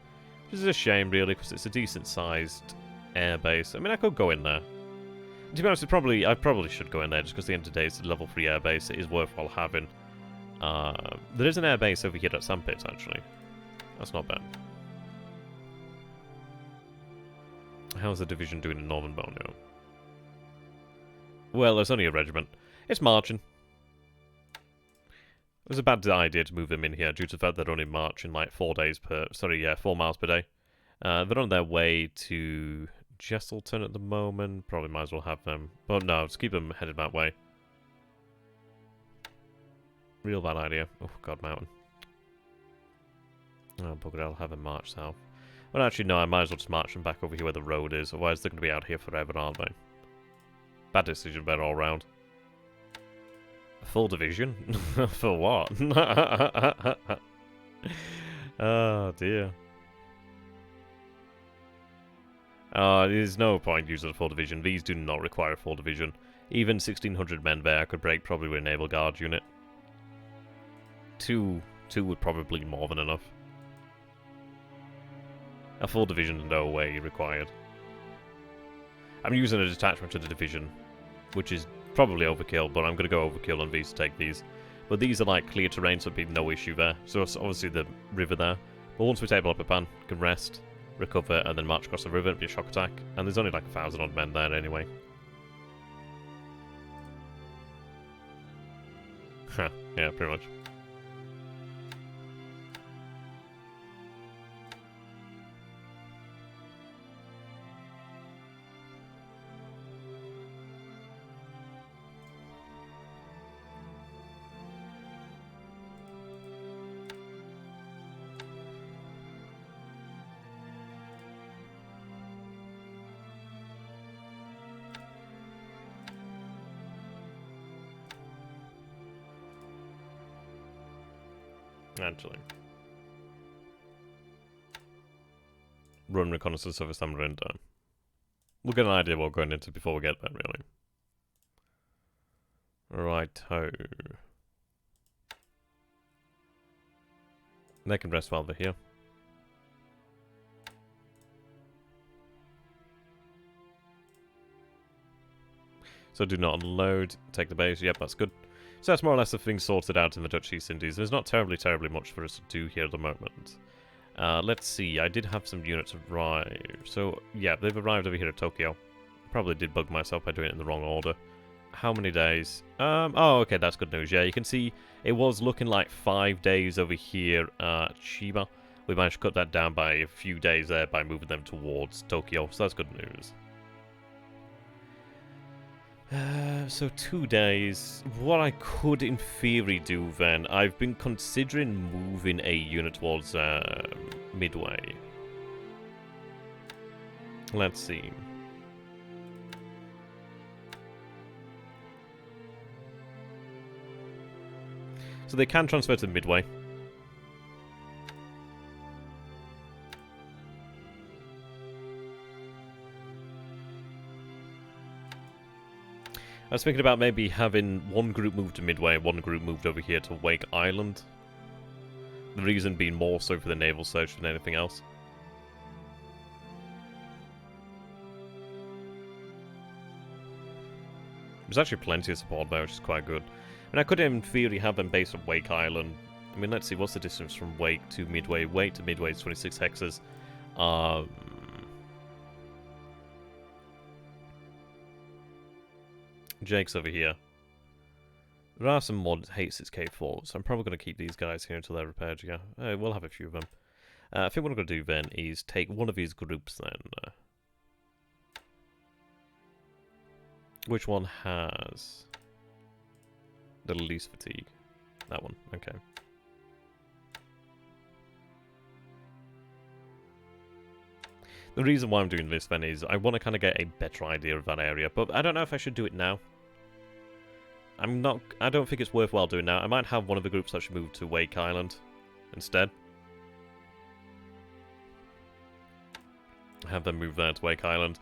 Which is a shame, really, because it's a decent-sized airbase. I mean, I could go in there. To be honest, I probably should go in there, just because at the end of the day, it's a level 3 airbase. It is worthwhile having. There is an airbase over here at Sandpits, actually. That's not bad. How's the division doing in Northern Borneo? Well, there's only a regiment. It's marching. It was a bad idea to move them in here due to the fact they're only marching like 4 miles per day. They're on their way to Jesselton at the moment. Probably might as well have them. But no, just keep them headed that way. Real bad idea. Oh, God, mountain. Oh, bugger, I'll have them march south. Well, actually, no, I might as well just march them back over here where the road is. Otherwise, they're going to be out here forever, aren't they? Bad decision there all round. A full division? For what? Oh, dear. There's no point using a full division. These do not require a full division. Even 1,600 men there could break probably with a naval guard unit. Two would probably be more than enough. A full division, no way required. I'm using a detachment to the division, which is probably overkill, but I'm going to go overkill on these to take these. But these are like clear terrain, so there'll be no issue there. So it's obviously the river there. But once we take Bababan, we can rest, recover, and then march across the river. It'll be a shock attack. And there's only like 1,000 odd men there anyway. Huh, yeah, pretty much. Actually. Run reconnaissance over Samarinda. We'll get an idea what we're going into before we get there, really. Right-ho. They can rest while they're here. So do not unload. Take the base. Yep, that's good. So that's more or less the things sorted out in the Dutch East Indies. There's not terribly much for us to do here at the moment. Let's see, I did have some units arrive. So, yeah, they've arrived over here at Tokyo. Probably did bug myself by doing it in the wrong order. How many days? Oh, okay, that's good news. Yeah, you can see it was looking like 5 days over here at Chiba. We managed to cut that down by a few days there by moving them towards Tokyo, so that's good news. So 2 days. What I could in theory do then, I've been considering moving a unit towards Midway. Let's see. So they can transfer to Midway. I was thinking about maybe having one group move to Midway, one group moved over here to Wake Island. The reason being more so for the naval search than anything else. There's actually plenty of support there, which is quite good. I mean, I could in theory have them based on Wake Island. I mean, let's see, what's the distance from Wake to Midway? Wake to Midway is 26 hexes. Jake's over here. There are some mod hates its K4, so I'm probably going to keep these guys here until they're repaired. Yeah, we'll have a few of them. I think what I'm going to do then is take one of these groups then. Which one has the least fatigue? That one, okay. The reason why I'm doing this then is I want to kind of get a better idea of that area, but I don't know if I should do it now. I don't think it's worthwhile doing now. I might have one of the groups actually move to Wake Island instead. Have them move there to Wake Island.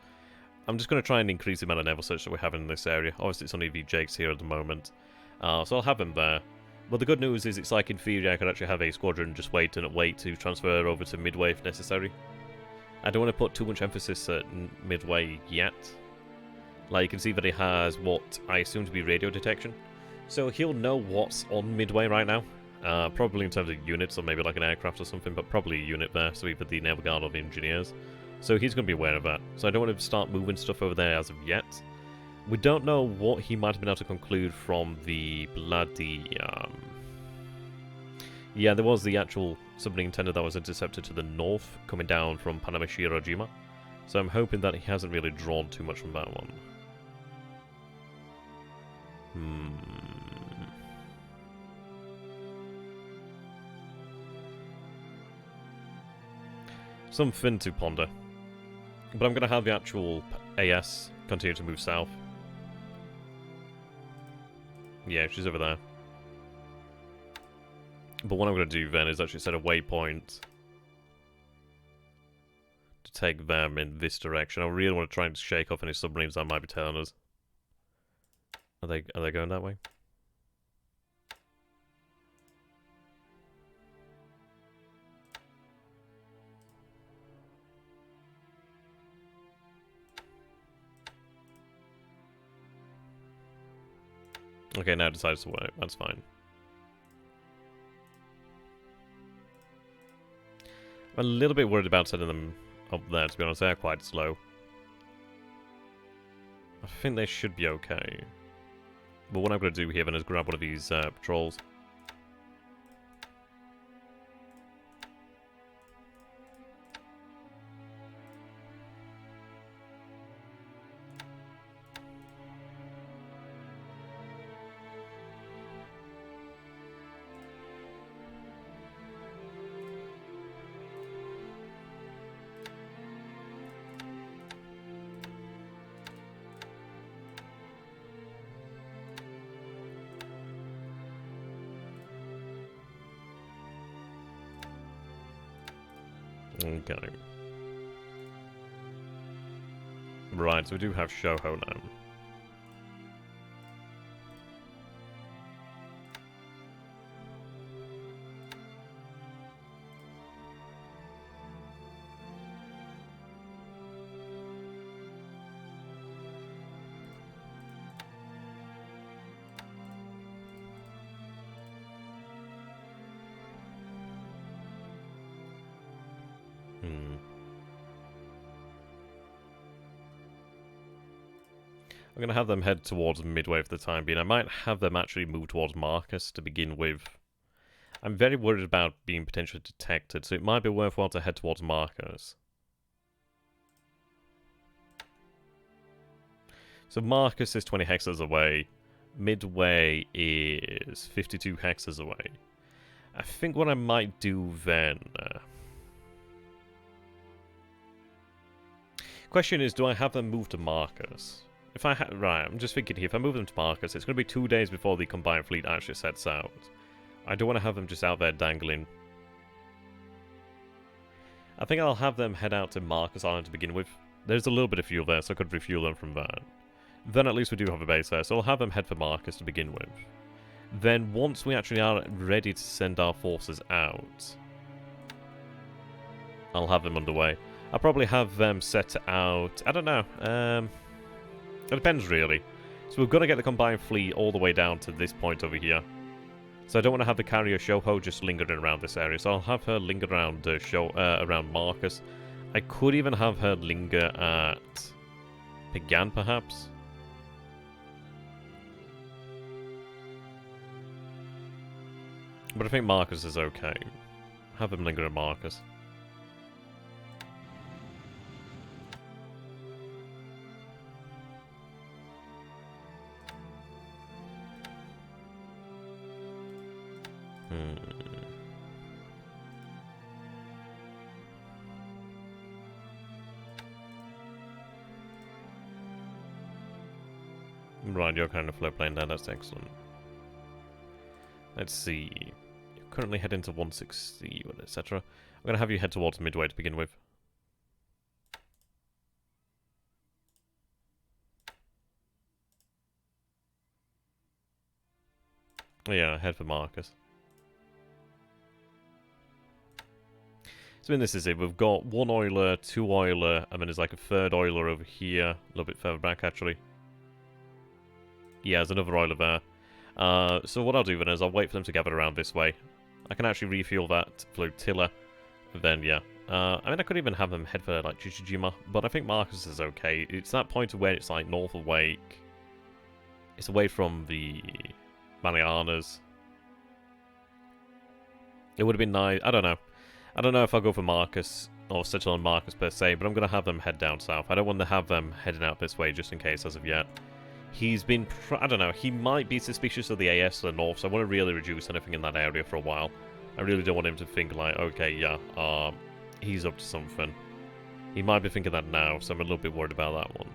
I'm just going to try and increase the amount of naval search that we have in this area. Obviously it's only the Jakes here at the moment. So I'll have them there. But the good news is it's like in theory I could actually have a squadron just wait to transfer over to Midway if necessary. I don't want to put too much emphasis at Midway yet. Like, you can see that he has what I assume to be radio detection. So he'll know what's on Midway right now. Probably in terms of units, or maybe like an aircraft or something, but probably a unit there, so either the Naval Guard or the Engineers. So he's going to be aware of that. So I don't want to start moving stuff over there as of yet. We don't know what he might have been able to conclude from the bloody... Yeah, there was the actual submarine tender that was intercepted to the north, coming down from Panamashirojima. So I'm hoping that he hasn't really drawn too much from that one. Something to ponder. But I'm going to have the actual AS continue to move south. Yeah, she's over there. But what I'm going to do then is actually set a waypoint to take them in this direction. I really want to try and shake off any submarines that might be telling us. Are they going that way? Okay, now it decides to work. That's fine. I'm a little bit worried about setting them up there, to be honest. They're quite slow. I think they should be okay. But what I'm going to do here then is grab one of these patrols. Okay. Right, so we do have Shoho now. I'm going to have them head towards Midway for the time being. I might have them actually move towards Marcus to begin with. I'm very worried about being potentially detected, so it might be worthwhile to head towards Marcus. So Marcus is 20 hexes away. Midway is 52 hexes away. I think what I might do then... question is, do I have them move to Marcus? If I right, I'm just thinking here, if I move them to Marcus, it's going to be 2 days before the combined fleet actually sets out. I don't want to have them just out there dangling. I think I'll have them head out to Marcus Island to begin with. There's a little bit of fuel there, so I could refuel them from that. Then at least we do have a base there, so I'll have them head for Marcus to begin with. Then once we actually are ready to send our forces out, I'll have them underway. I'll probably have them set out... I don't know. It depends, really. So we've got to get the combined fleet all the way down to this point over here. So I don't want to have the carrier Shoho just lingering around this area. So I'll have her linger around around Marcus. I could even have her linger at Pagan, perhaps. But I think Marcus is okay. Have him linger at Marcus. Right, you're kind of floatplane down, that's excellent. Let's see. You're currently heading to 160, etc. I'm going to have you head towards Midway to begin with. Yeah, head for Marcus. So this is it. We've got 1 oiler, 2 oiler, and then there's like a 3rd oiler over here. A little bit further back, actually. Yeah, there's another oiler there. So what I'll do then is I'll wait for them to gather around this way. I can actually refuel that flotilla. Then, yeah. I mean, I could even have them head for, like, Chichijima, but I think Marcus is okay. It's that point of where it's, like, north of Wake. It's away from the Malianas. It would have been nice. I don't know. I don't know if I'll go for Marcus or settle on Marcus per se, but I'm going to have them head down south. I don't want to have them heading out this way just in case as of yet. He's been, I don't know, he might be suspicious of the AS to the north, so I want to really reduce anything in that area for a while. I really don't want him to think like, okay, yeah, he's up to something. He might be thinking that now, so I'm a little bit worried about that one.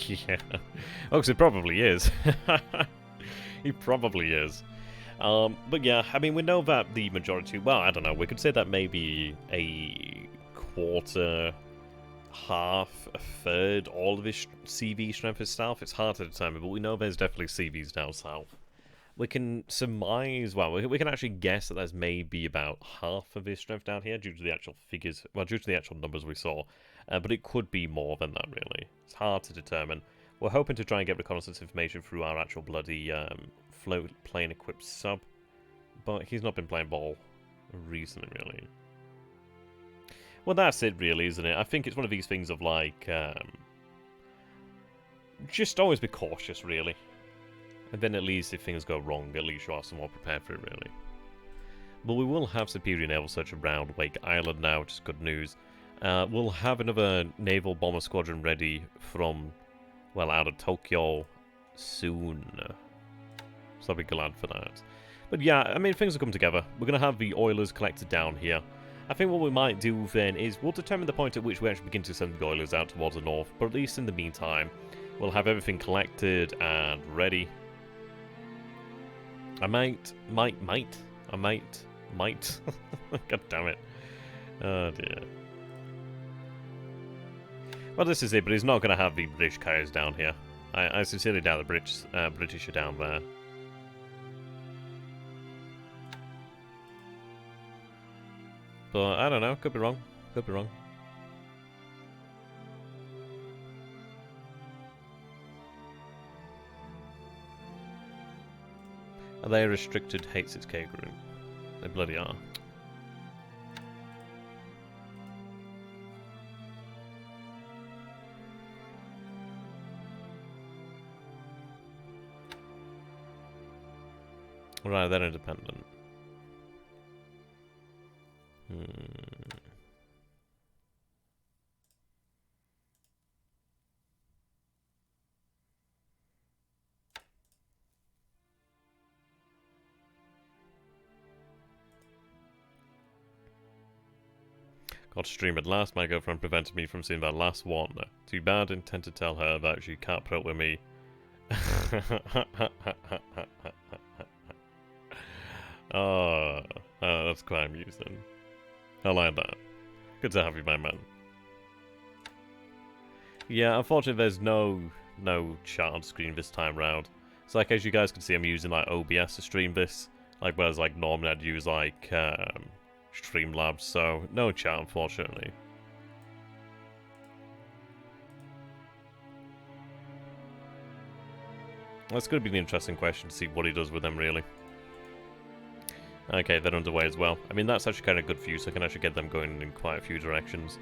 Yeah. Oh, because it probably is. He probably is. But yeah, I mean, we know that the majority... Well, I don't know. We could say that maybe a quarter, half, a third, all of his CV strength is south. It's hard to determine, but we know there's definitely CVs down south. We can surmise... Well, we can actually guess that there's maybe about half of his strength down here due to the actual figures... Well, due to the actual numbers we saw. But it could be more than that, really. It's hard to determine. We're hoping to try and get reconnaissance information through our actual bloody float plane equipped sub. But he's not been playing ball recently, really. Well, that's it, really, isn't it? I think it's one of these things of, like... just always be cautious, really. And then at least if things go wrong, at least you are somewhat prepared for it, really. But we will have Superior Naval Search around Wake Island now, which is good news. We'll have another naval bomber squadron ready from, well, out of Tokyo soon. So I'll be glad for that. But yeah, I mean, things will come together. We're going to have the oilers collected down here. I think what we might do then is we'll determine the point at which we actually begin to send the oilers out towards the north. But at least in the meantime, we'll have everything collected and ready. I might. God damn it. Oh dear. Well, this is it, but he's not going to have the British carriers down here. I sincerely doubt the British are down there. But I don't know. Could be wrong. Could be wrong. Are they a restricted hate 6k group? They bloody are. Right, they're independent. Got to stream at last. My girlfriend prevented me from seeing that last one. Too bad. Intend to tell her that she can't put up with me. Oh, that's quite amusing. I like that. Good to have you, my man. Yeah, unfortunately, there's no chat on screen this time round. So, like, as you guys can see, I'm using like OBS to stream this. Like, whereas like normally I'd use like Streamlabs. So, no chat, unfortunately. That's going to be an interesting question to see what he does with them, really. Okay, they're underway as well. I mean, that's actually kind of good for you, so I can actually get them going in quite a few directions.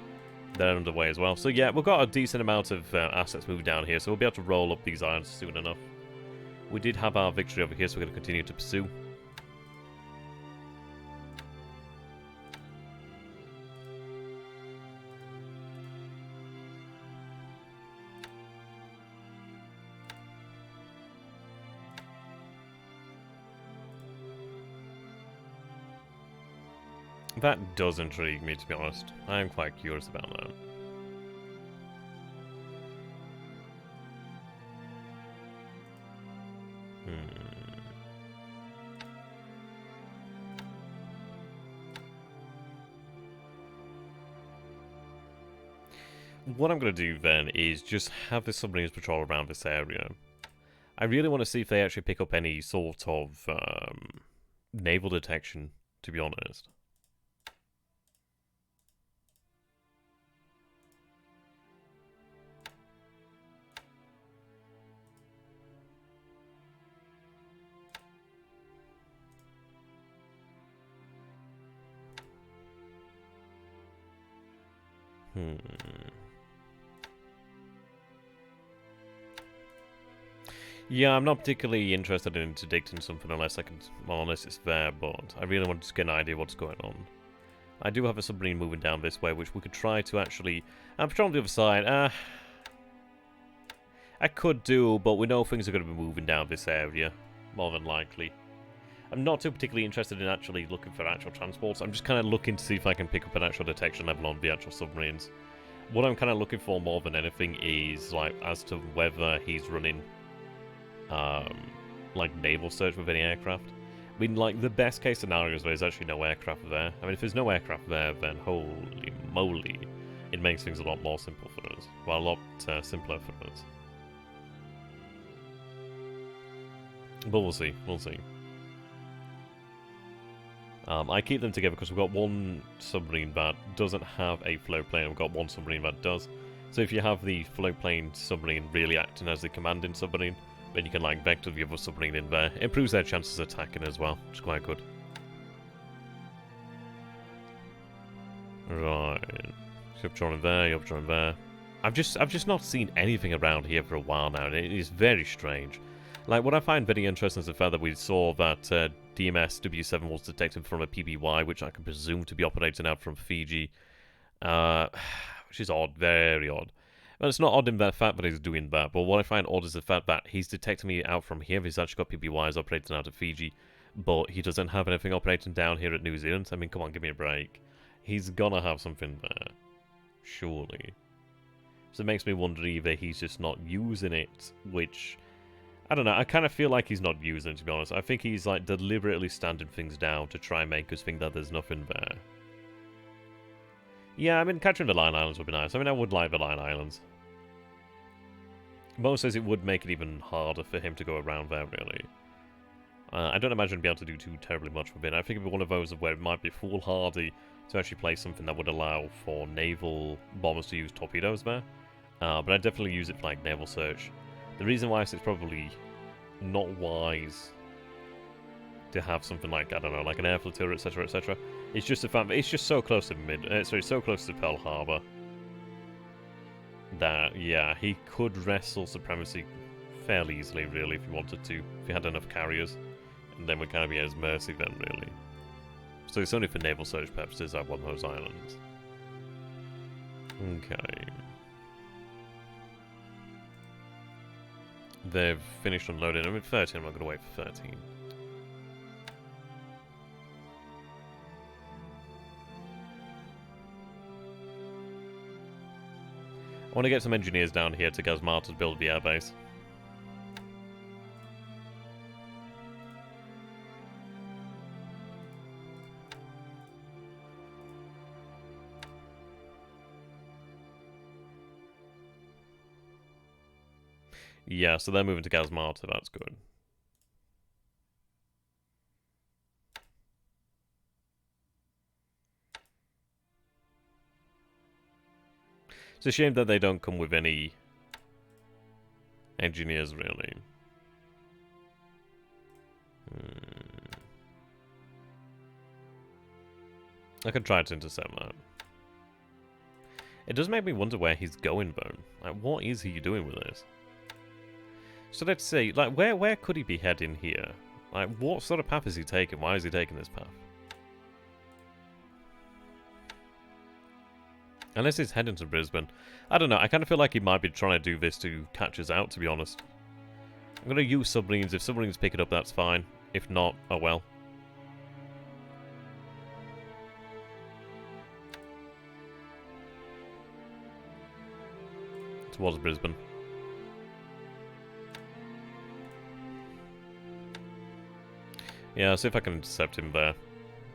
They're underway as well. So yeah, we've got a decent amount of assets moving down here, so we'll be able to roll up these islands soon enough. We did have our victory over here, so we're going to continue to pursue. That does intrigue me, to be honest. I am quite curious about that. What I'm going to do then is just have the submarines patrol around this area. I really want to see if they actually pick up any sort of naval detection, to be honest. Yeah, I'm not particularly interested in interdicting something unless I can, well, unless it's there, but I really want to get an idea what's going on. I do have a submarine moving down this way, which we could try to actually patrol on the other side. I could do, but we know things are going to be moving down this area, more than likely. I'm not too particularly interested in actually looking for actual transports. I'm just kind of looking to see if I can pick up an actual detection level on the actual submarines. What I'm kind of looking for more than anything is, like, as to whether he's running, like, naval search with any aircraft. I mean, like, the best case scenario is there's actually no aircraft there. I mean, if there's no aircraft there, then holy moly, it makes things a lot more simple for us. Well, a lot simpler for us. But we'll see, we'll see. I keep them together because we've got one submarine that doesn't have a float plane, and we've got one submarine that does. So if you have the float plane submarine really acting as the commanding submarine, then you can like vector the other submarine in there. It improves their chances of attacking as well, which is quite good. Right. You're drawing there, you're drawing there. I've just not seen anything around here for a while now, and it is very strange. Like, what I find very interesting is the fact that we saw that DMS W7 was detected from a PBY, which I can presume to be operating out from Fiji. Which is odd, very odd. Well, it's not odd in the fact that he's doing that, but what I find odd is the fact that he's detecting me out from here. He's actually got PBYs operating out of Fiji, but he doesn't have anything operating down here at New Zealand. I mean, come on, give me a break. He's gonna have something there. Surely. So it makes me wonder either he's just not using it, which... I don't know, I kind of feel like he's not using it, to be honest. I think he's, like, deliberately standing things down to try and make us think that there's nothing there. Yeah, I mean, capturing the Line Islands would be nice. I mean, I would like the Line Islands. Mo says it would make it even harder for him to go around there, really. I don't imagine he'd be able to do too terribly much with it. I think it'd be one of those where it might be foolhardy to actually play something that would allow for naval bombers to use torpedoes there. But I'd definitely use it for, like, naval search. The reason why it's probably not wise to have something like, I don't know, like an air flotilla, etc., etc. It's just the fact that it's just so close to so close to Pearl Harbor that, yeah, he could wrestle supremacy fairly easily, really, if he wanted to, if he had enough carriers, and then we'd kind of be at his mercy then, really. So it's only for naval search purposes I want those islands. Okay. They've finished unloading. I'm at 13, I'm not going to wait for 13. I want to get some engineers down here to Gazmar to build the airbase. Yeah, so they're moving to Gazmar, so that's good. It's a shame that they don't come with any engineers, really. I could try to intercept that. It does make me wonder where he's going, though. Like, what is he doing with this? So let's see, like, where could he be heading here? Like, what sort of path is he taking? Why is he taking this path? Unless he's heading to Brisbane. I don't know, I kind of feel like he might be trying to do this to catch us out, to be honest. I'm going to use submarines. If submarines pick it up, that's fine. If not, oh well. Towards Brisbane. Yeah, see if I can intercept him there.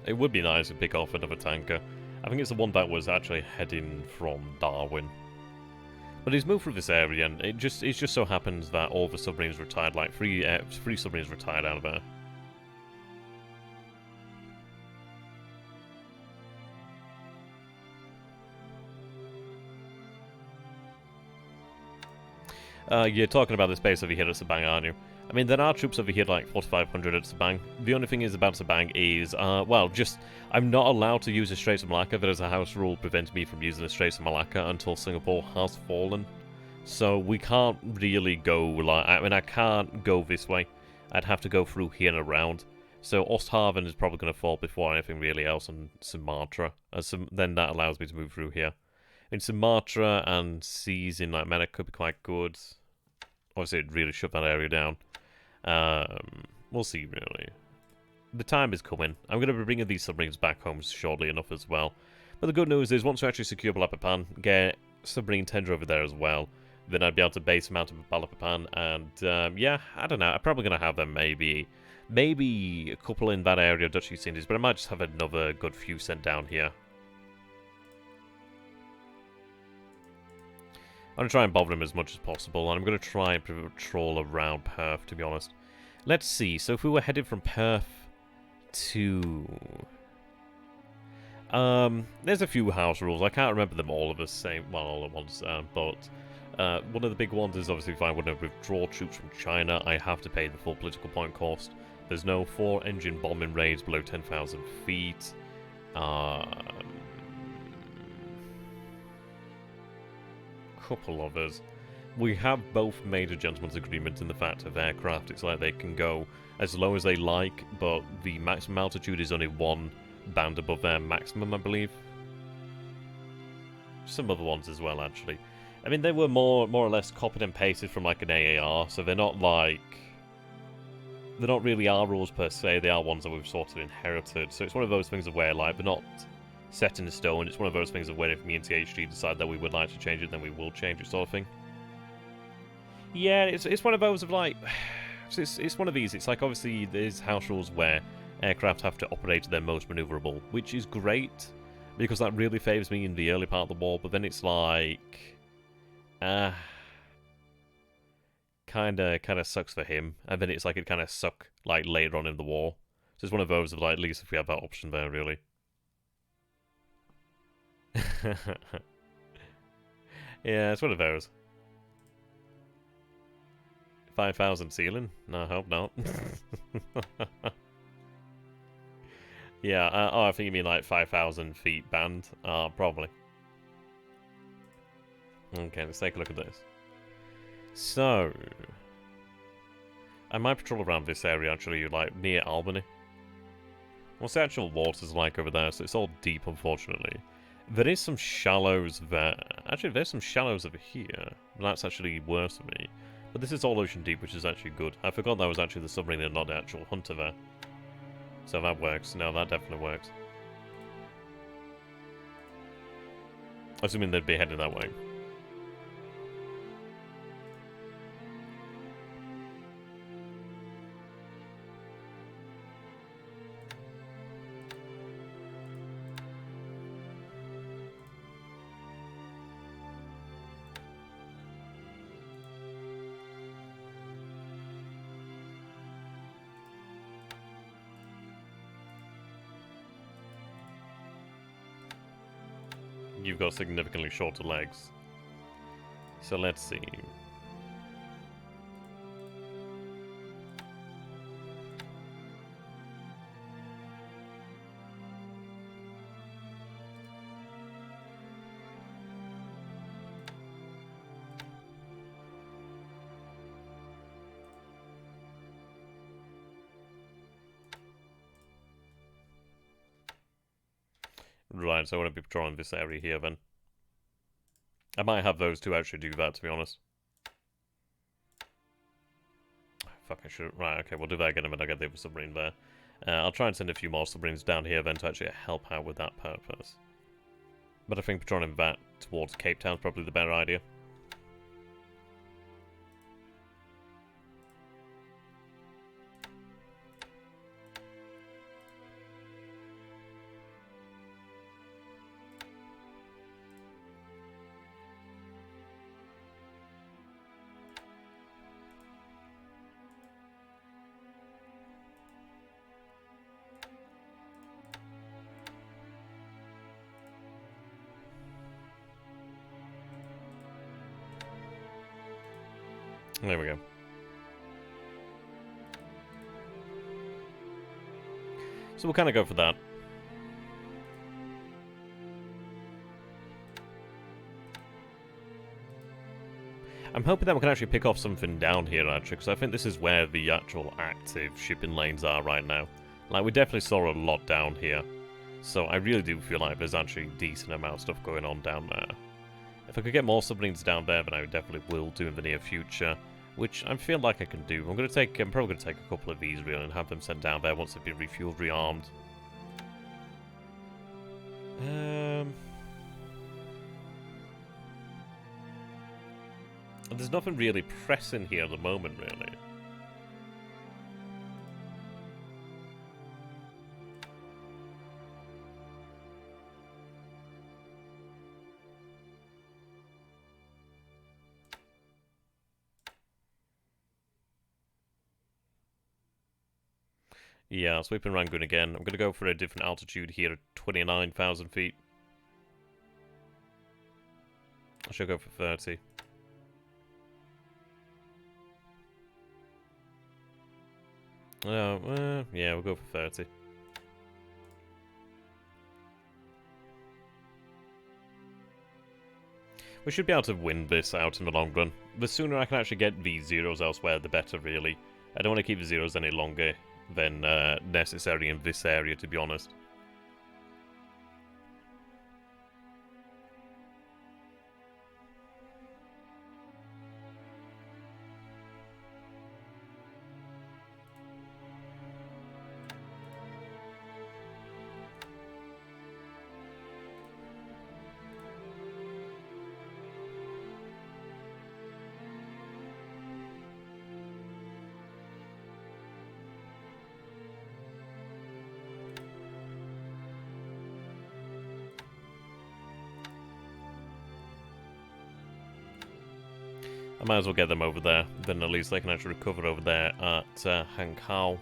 It would be nice to pick off another tanker. I think it's the one that was actually heading from Darwin. But he's moved through this area, and it just so happens that all the submarines retired, like three submarines retired out of there. You're talking about this base over here at Sabang, aren't you? I mean, there are troops over here like 4,500 at Sabang. The only thing is about Sabang is, well, just, I'm not allowed to use the Straits of Malacca. There is a house rule preventing me from using the Straits of Malacca until Singapore has fallen. So we can't really go, like, I mean, I can't go this way. I'd have to go through here and around. So Osthaven is probably going to fall before anything really else on Sumatra. Then that allows me to move through here. I mean, Sumatra and seas in, like, Medak could be quite good. Obviously, it'd really shut that area down. We'll see, really. The time is coming. I'm going to be bringing these submarines back home shortly enough as well. But the good news is, once we actually secure Balikpapan, get submarine tender over there as well, then I'd be able to base them out of Balikpapan. And, yeah, I don't know. I'm probably going to have them maybe a couple in that area of Dutch East Indies, but I might just have another good few sent down here. I'm going to try and bother him as much as possible, and I'm going to try and patrol around Perth, to be honest. Let's see, so if we were headed from Perth to... there's a few house rules. I can't remember them all of the same, well, all at once, but one of the big ones is obviously if I want to withdraw troops from China, I have to pay the full political point cost. There's no 4-engine bombing raids below 10,000 feet. Couple of us. We have both made a gentleman's agreement in the fact of aircraft. It's like they can go as low as they like, but the maximum altitude is only one band above their maximum, I believe. Some other ones as well, actually. I mean, they were more or less copied and pasted from like an AAR, so they're not like... They're not really our rules per se, they are ones that we've sort of inherited. So it's one of those things of where, like, they're not set in stone. It's one of those things of where if me and THG decide that we would like to change it, then we will change it, sort of thing. Yeah, it's one of those of like... It's one of these. It's like, obviously, there's house rules where aircraft have to operate at their most maneuverable, which is great, because that really favours me in the early part of the war, but then it's like... Kinda sucks for him, and then it's like it kinda suck, like, later on in the war. So it's one of those of, like, at least if we have that option there, really. Yeah, it's one of those. 5,000 ceiling? No, I hope not. Yeah, oh, I think you mean like 5,000 feet band. Probably. Okay, let's take a look at this. So, I might patrol around this area actually, like near Albany. What's the actual waters like over there? So it's all deep, unfortunately. There is some shallows there. Actually, there's some shallows over here. That's actually worse for me. But this is all ocean deep, which is actually good. I forgot that was actually the submarine and not the actual hunter there. So that works. No, that definitely works. Assuming they'd be heading that way. You've got significantly shorter legs. So let's see. Right, so I want to be patrolling this area here then. I might have those two actually do that, to be honest. Fuck, I should... Right, okay, we'll do that again when I get the other submarine there. I'll try and send a few more submarines down here then to actually help out with that purpose. But I think patrolling that towards Cape Town is probably the better idea. There we go. So we'll kind of go for that. I'm hoping that we can actually pick off something down here, actually, because I think this is where the actual active shipping lanes are right now. Like, we definitely saw a lot down here. So I really do feel like there's actually a decent amount of stuff going on down there. If I could get more submarines down there, then I definitely will do in the near future. Which I feel like I can do. I'm probably going to take a couple of these really and have them sent down there once they've been refueled, rearmed. There's nothing really pressing here at the moment, really. Yeah, sweeping Rangoon again. I'm going to go for a different altitude here at 29,000 feet. I should go for 30. Oh, yeah, we'll go for 30. We should be able to win this out in the long run. The sooner I can actually get these zeros elsewhere, the better, really. I don't want to keep the zeros any longer than necessary in this area, to be honest. I might as well get them over there, then at least they can actually recover over there at Hankow.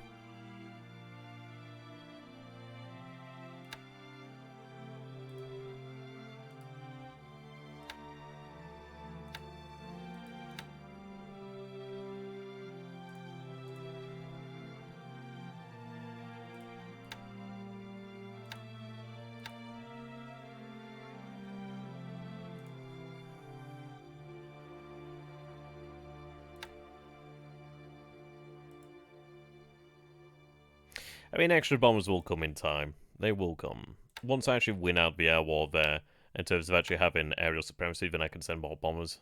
I mean, extra bombers will come in time. They will come. Once I actually win out the air war there, in terms of actually having aerial supremacy, then I can send more bombers.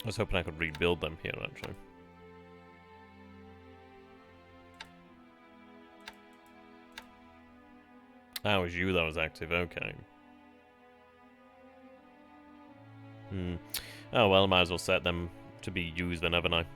I was hoping I could rebuild them here, actually. Ah, it was you that was active, okay. Oh well, might as well set them to be used then, haven't I?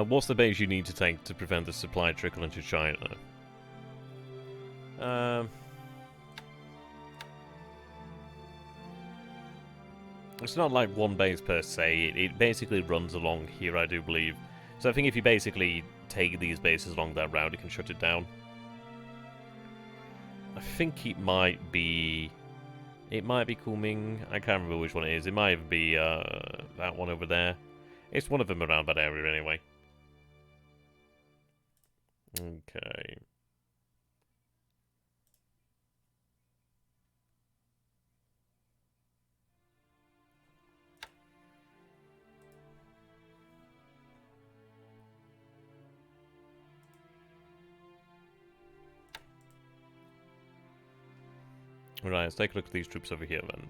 What's the base you need to take to prevent the supply trickle into China? It's not like one base per se, it basically runs along here, I do believe. So I think if you basically take these bases along that route, you can shut it down. I think it might be Kuming, I can't remember which one it is. It might even be that one over there. It's one of them around that area anyway. Okay. Right, let's take a look at these troops over here then.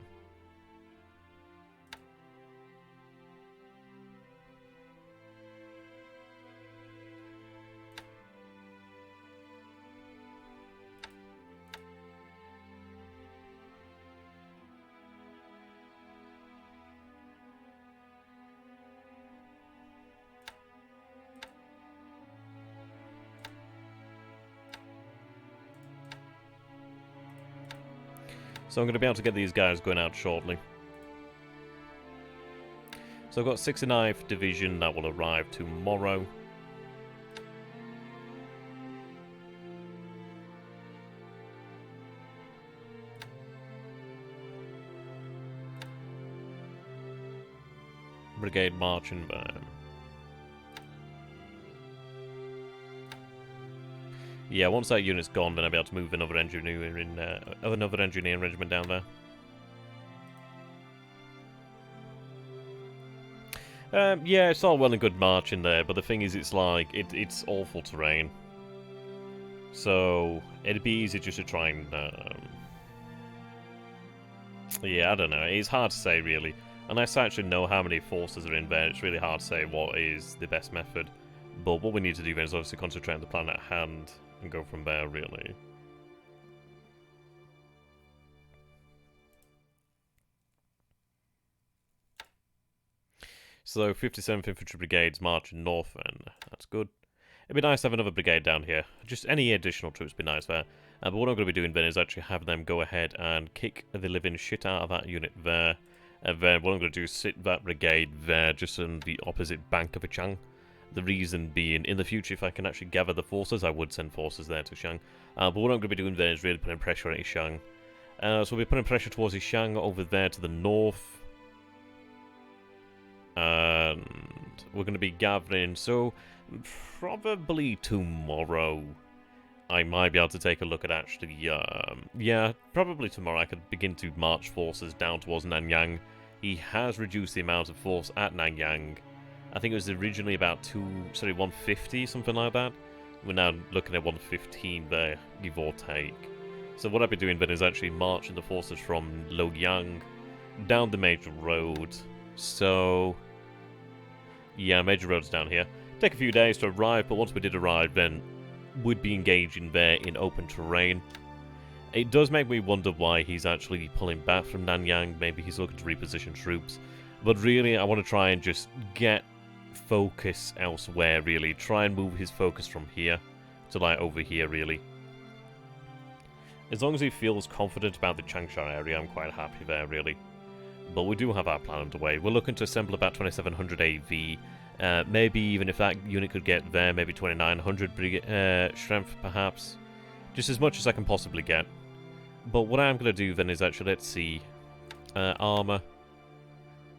So I'm going to be able to get these guys going out shortly. So I've got 69th Division that will arrive tomorrow. Brigade marching van. Yeah, once that unit's gone, then I'll be able to move another engineer regiment down there. Yeah, it's all well and good marching there, but the thing is, it's like it's awful terrain. So it'd be easy just to try and yeah, I don't know. It's hard to say really. Unless I actually know how many forces are in there, it's really hard to say what is the best method. But what we need to do then is obviously concentrate on the plan at hand and go from there, really. So, 57th Infantry Brigade's marching north, and that's good. It'd be nice to have another brigade down here. Just any additional troops would be nice there. But what I'm going to be doing then is actually have them go ahead and kick the living shit out of that unit there. And then what I'm going to do is sit that brigade there, just on the opposite bank of a Chang. The reason being, in the future, if I can actually gather the forces, I would send forces there to Shang. But what I'm going to be doing there is really putting pressure on Ishang. So we'll be putting pressure towards Ishang over there to the north. And we're going to be gathering, so probably tomorrow I might be able to take a look at actually, yeah, probably tomorrow I could begin to march forces down towards Nanyang. He has reduced the amount of force at Nanyang. I think it was originally about 150, something like that. We're now looking at 115 there, give or take. So what I'll be doing then is actually marching the forces from Logyang down the major road. So, yeah, major road's down here. Take a few days to arrive, but once we did arrive, then we'd be engaging there in open terrain. It does make me wonder why he's actually pulling back from Nanyang. Maybe he's looking to reposition troops. But really, I want to try and just get focus elsewhere, really. Try and move his focus from here to, like, over here, really. As long as he feels confident about the Changsha area, I'm quite happy there, really. But we do have our plan underway. We're looking to assemble about 2700 AV. Maybe even if that unit could get there, maybe 2900 strength, perhaps. Just as much as I can possibly get. But what I'm going to do then is actually, let's see. Armour.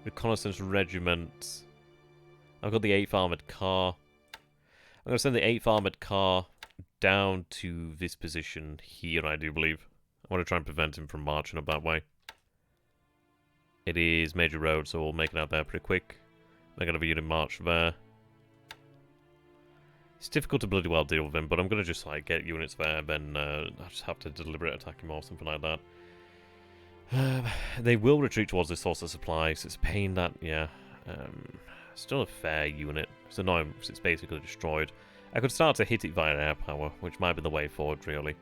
Reconnaissance Regiment. I've got the 8th Armoured Car. I'm going to send the 8th Armoured Car down to this position here, I do believe. I want to try and prevent him from marching up that way. It is major road, so we'll make it out there pretty quick. They're going to be unit march there. It's difficult to bloody well deal with him, but I'm going to just like get units there, then I'll just have to deliberate attack him or something like that. They will retreat towards this source of supplies. It's a pain that, yeah. Still a fair unit. It's annoying because it's basically destroyed. I could start to hit it via air power, which might be the way forward, really.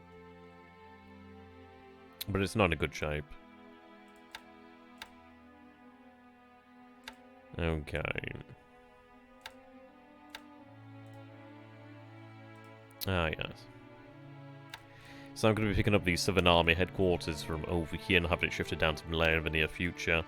But it's not in a good shape. Okay. Ah, yes. So I'm going to be picking up the Southern Army headquarters from over here and having it shifted down to Malaya in the near future,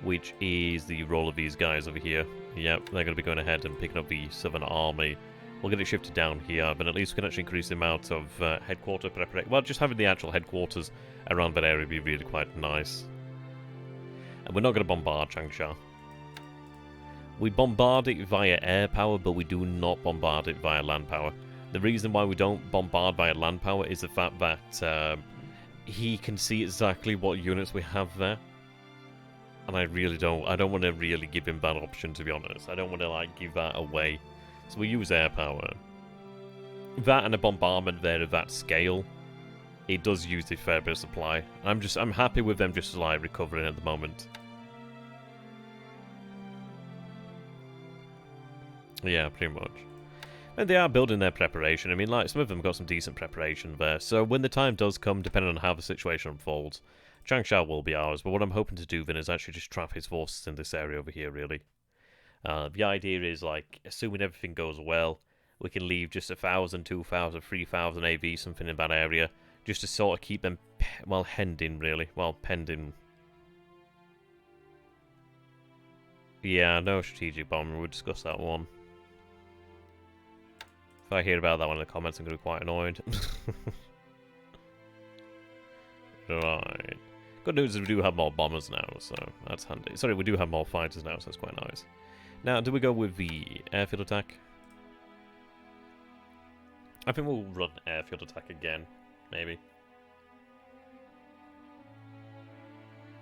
which is the role of these guys over here. Yep, they're going to be going ahead and picking up the Southern Army. We'll get it shifted down here, but at least we can actually increase the amount of headquarter preparation. Well, just having the actual headquarters around that area would be really quite nice. And we're not going to bombard Changsha. We bombard it via air power, but we do not bombard it via land power. The reason why we don't bombard via land power is the fact that he can see exactly what units we have there. And I don't want to really give him that option, to be honest. I don't want to, like, give that away. So we use air power. That and a bombardment there of that scale, it does use a fair bit of supply. I'm happy with them just, like, recovering at the moment. Yeah, pretty much. And they are building their preparation. I mean, like, some of them got some decent preparation there. So when the time does come, depending on how the situation unfolds, Changsha will be ours. But what I'm hoping to do then is actually just trap his forces in this area over here, really. The idea is, like, assuming everything goes well, we can leave just 1,000, 2,000, 3,000 AV, something in that area, just to sort of keep them, well, hemmed in, really. Well, penned in. Yeah, no strategic bomber. We'll discuss that one. If I hear about that one in the comments, I'm going to be quite annoyed. Right. Good news is we do have more bombers now, so that's handy. Sorry, we do have more fighters now, so that's quite nice. Now, do we go with the airfield attack? I think we'll run airfield attack again, maybe.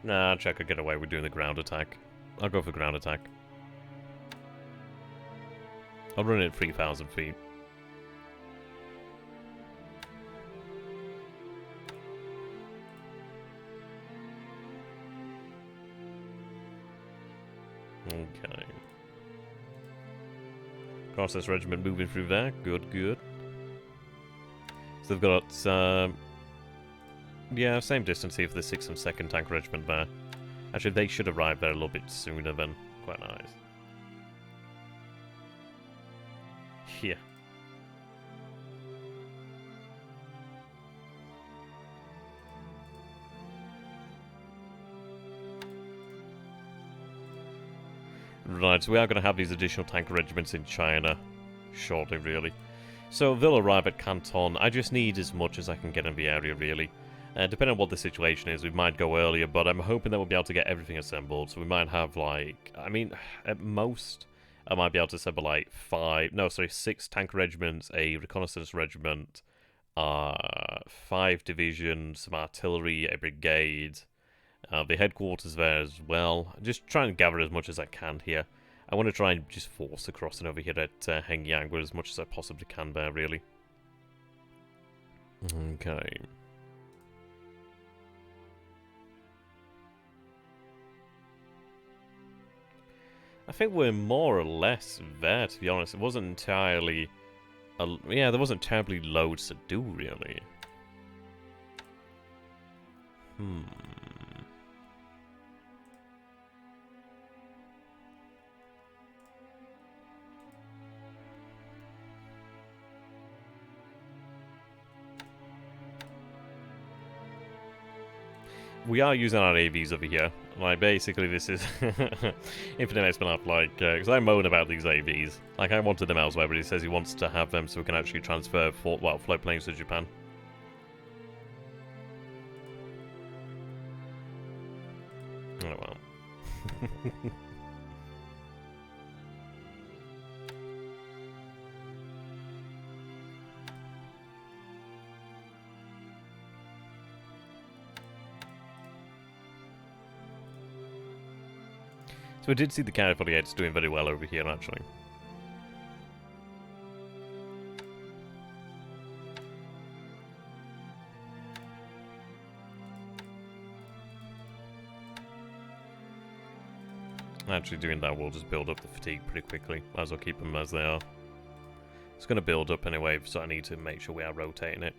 Nah, I could get away with doing the ground attack. I'll go for ground attack. I'll run it at 3,000 feet. Okay. Process regiment moving through there. Good, good. So they've got, yeah, same distance here for the 6th and 2nd Tank Regiment there. Actually, they should arrive there a little bit sooner then. Quite nice. Yeah. Right, so we are going to have these additional tank regiments in China shortly, really. So they'll arrive at Canton. I just need as much as I can get in the area, really. Depending on what the situation is, we might go earlier, but I'm hoping that we'll be able to get everything assembled. So we might have, like, I mean, at most, I might be able to assemble, like, 6 tank regiments, a reconnaissance regiment, 5 divisions, some artillery, a brigade, the headquarters there as well. Just trying to gather as much as I can here. I want to try and just force the crossing over here at Hengyang with as much as I possibly can there, really. Okay. I think we're more or less there, to be honest. It wasn't entirely... yeah, there wasn't terribly loads to do, really. We are using our AVs over here. Like, basically, this is Infinite X Spin-Off, like, because I moan about these AVs. Like, I wanted them elsewhere, but he says he wants to have them so we can actually transfer, float planes to Japan. Oh, well. So we did see the Carrier 48s doing very well over here, actually. Actually, doing that will just build up the fatigue pretty quickly. Might as well keep them as they are. It's going to build up anyway, so I need to make sure we are rotating it.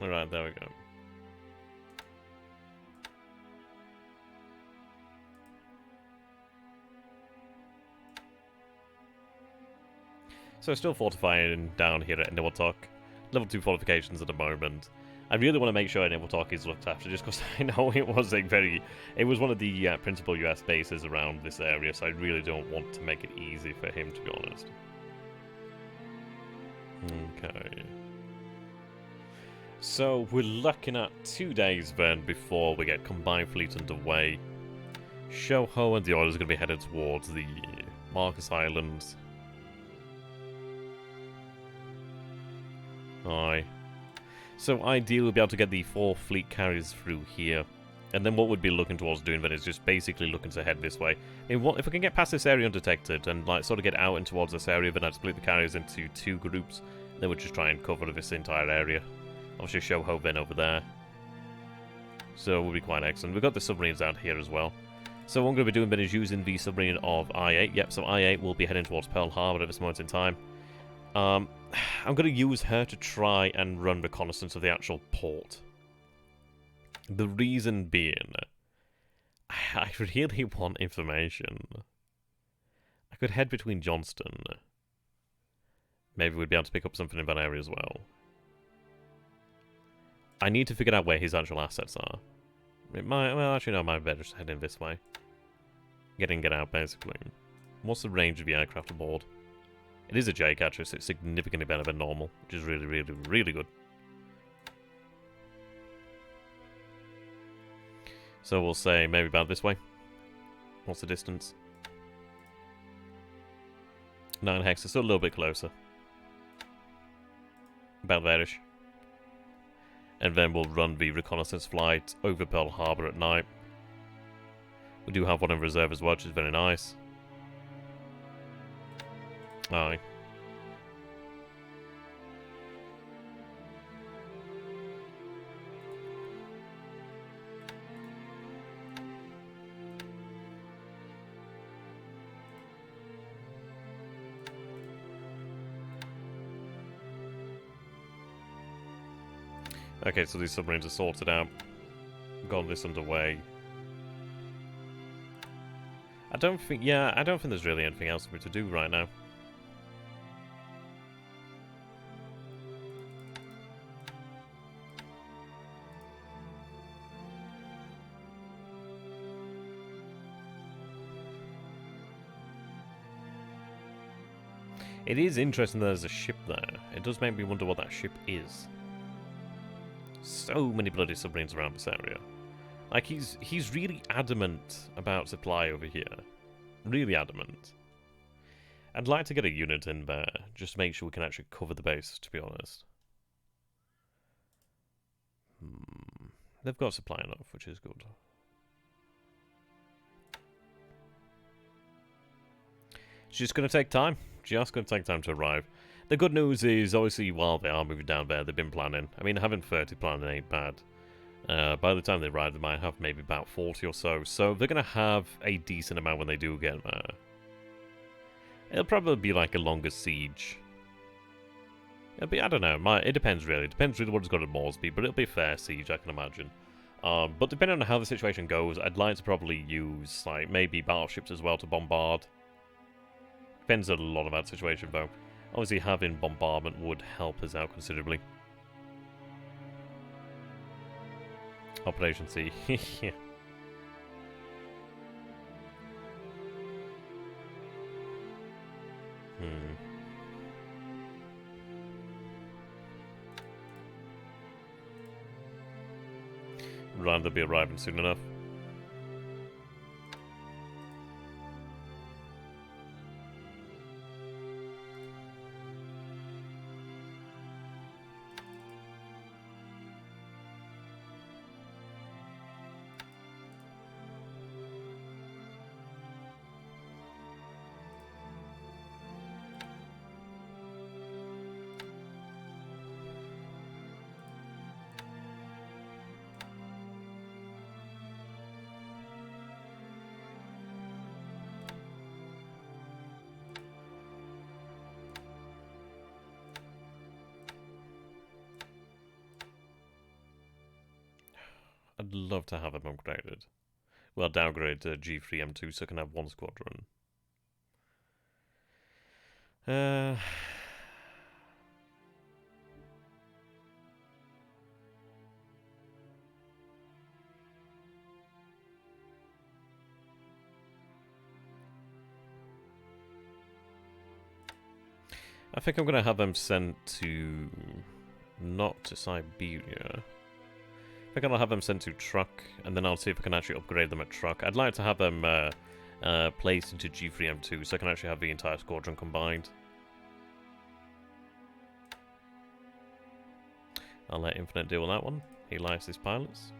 Alright, there we go. So still fortifying down here at Niwaltok. Level 2 fortifications at the moment. I really want to make sure Niwaltok is looked after, just because I know it was one of the principal US bases around this area, so I really don't want to make it easy for him, to be honest. Okay. So, we're looking at 2 days then before we get Combined Fleet underway. Shoho and the others are going to be headed towards the Marcus Islands. Aye. So, ideally, we'll be able to get the 4 fleet carriers through here. And then what we'd be looking towards doing then is just basically looking to head this way. I mean, if we can get past this area undetected and like sort of get out and towards this area, then I'd split the carriers into 2 groups. Then we'll just try and cover this entire area. Obviously, Shoho then over there. So, it will be quite excellent. We've got the submarines out here as well. So, what I'm going to be doing then is using the submarine of I-8. Yep, so I-8 will be heading towards Pearl Harbor at this moment in time. I'm going to use her to try and run reconnaissance of the actual port. The reason being, I really want information. I could head between Johnston. Maybe we'd be able to pick up something in that area as well. I need to figure out where his actual assets are. Well, actually, no, I might better just head in this way. Get in, get out, basically. What's the range of the aircraft aboard? It is a J-catcher, so it's significantly better than normal, which is really, really, really good. So we'll say maybe about this way. What's the distance? 9 hex, it's still a little bit closer. About there-ish. And then we'll run the reconnaissance flight over Pearl Harbor at night. We do have one in reserve as well, which is very nice. Aye. Okay, so these submarines are sorted out. Got this underway. I don't think there's really anything else for me to do right now. It is interesting that there's a ship there. It does make me wonder what that ship is. So many bloody submarines around this area. Like, he's really adamant about supply over here. Really adamant. I'd like to get a unit in there, just to make sure we can actually cover the base, to be honest. They've got supply enough, which is good. It's just going to take time. Just going to take time to arrive. The good news is, obviously, while they are moving down there, they've been planning. I mean, having 30 planning ain't bad. By the time they arrive, they might have maybe about 40 or so. So they're going to have a decent amount when they do get there. It'll probably be like a longer siege. It'll be, I don't know, it depends really. It depends really what it's got at Moresby, but it'll be a fair siege, I can imagine. But depending on how the situation goes, I'd like to probably use, like, maybe battleships as well to bombard. Depends a lot about the situation, though. Obviously, having bombardment would help us out considerably. Operation C. Yeah. Right, they'll be arriving soon enough. I'd love to have them upgraded. Well, downgrade to G3M2 so I can have one squadron. I think I'm going to have them sent to... not to Siberia. I think I'll have them sent to Truck, and then I'll see if I can actually upgrade them at Truck. I'd like to have them placed into G3M2 so I can actually have the entire squadron combined. I'll let Infinite deal with that one. He likes his pilots.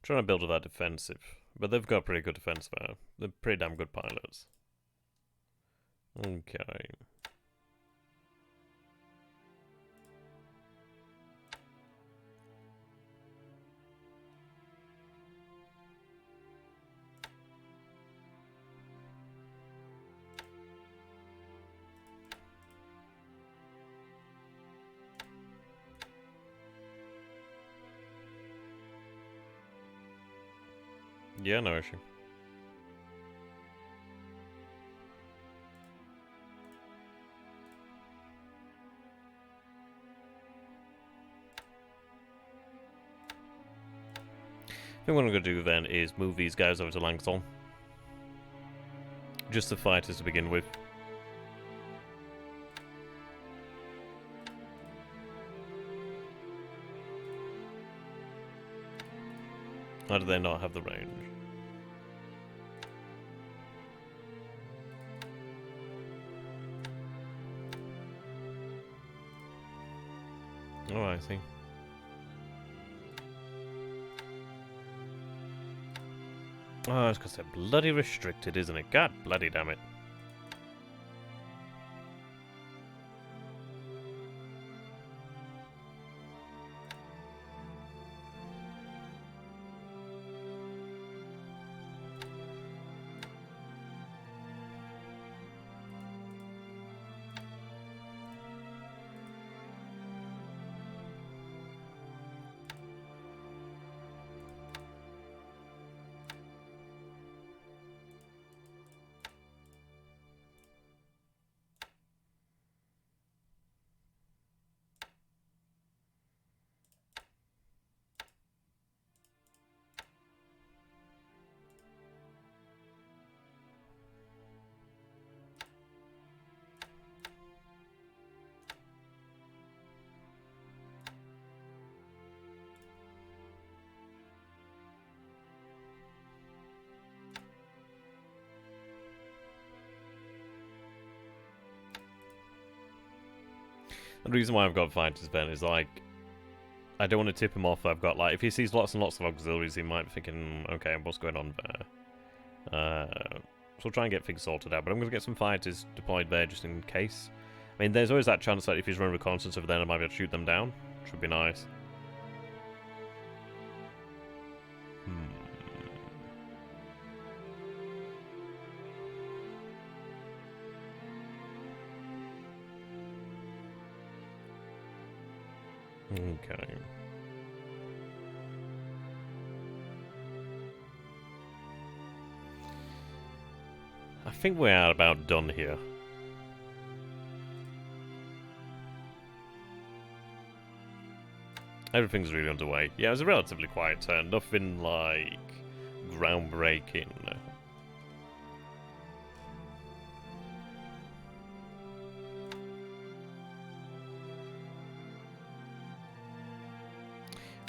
Trying to build that defensive, but they've got pretty good defense there. They're pretty damn good pilots. Okay. Yeah, no issue. I think what I'm going to do then is move these guys over to Langston. Just the fighters to begin with. How do they not have the range? Oh, I see. Oh, it's because they're bloody restricted, isn't it? God bloody damn it. The reason why I've got fighters then is like, I don't want to tip him off. I've got like, if he sees lots and lots of auxiliaries, he might be thinking, okay, what's going on there? So we'll try and get things sorted out, but I'm going to get some fighters deployed there just in case. I mean, there's always that chance that if he's running reconnaissance over there, I might be able to shoot them down, which would be nice. Okay. I think we're about done here. Everything's really underway. Yeah, it was a relatively quiet turn. Nothing like groundbreaking.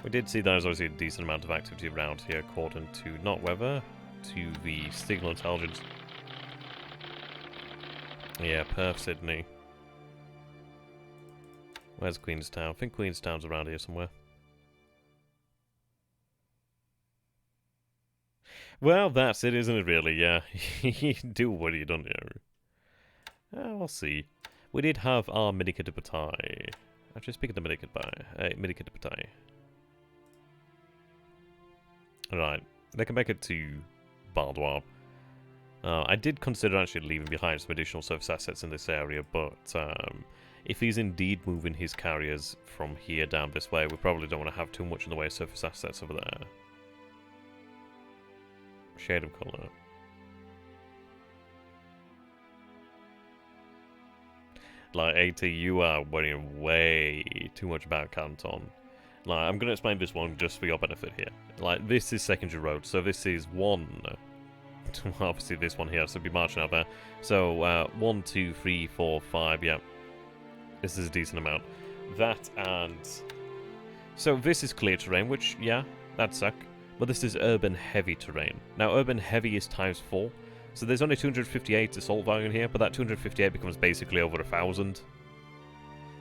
We did see there's obviously a decent amount of activity around here, according to not weather, to the signal intelligence. Yeah, Perth, Sydney. Where's Queenstown? I think Queenstown's around here somewhere. Well, that's it, isn't it, really? Yeah. Do what you done here. We'll see. We did have our Minikit Batai. Actually, speaking of Minikit Batai. Right, they can make it to Bardwar. I did consider actually leaving behind some additional surface assets in this area, but if he's indeed moving his carriers from here down this way, we probably don't want to have too much in the way of surface assets over there. Shade of colour. Like, AT, you are worrying way too much about Canton. Like, I'm going to explain this one just for your benefit here. Like, this is secondary road, so this is one. Obviously, this one here, so be marching out there. So, 1, 2, 3, 4, 5, yeah. This is a decent amount. That and... So, this is clear terrain, which, yeah, that'd suck. But this is urban heavy terrain. Now, urban heavy is times 4. So, there's only 258 assault value in here, but that 258 becomes basically over 1,000.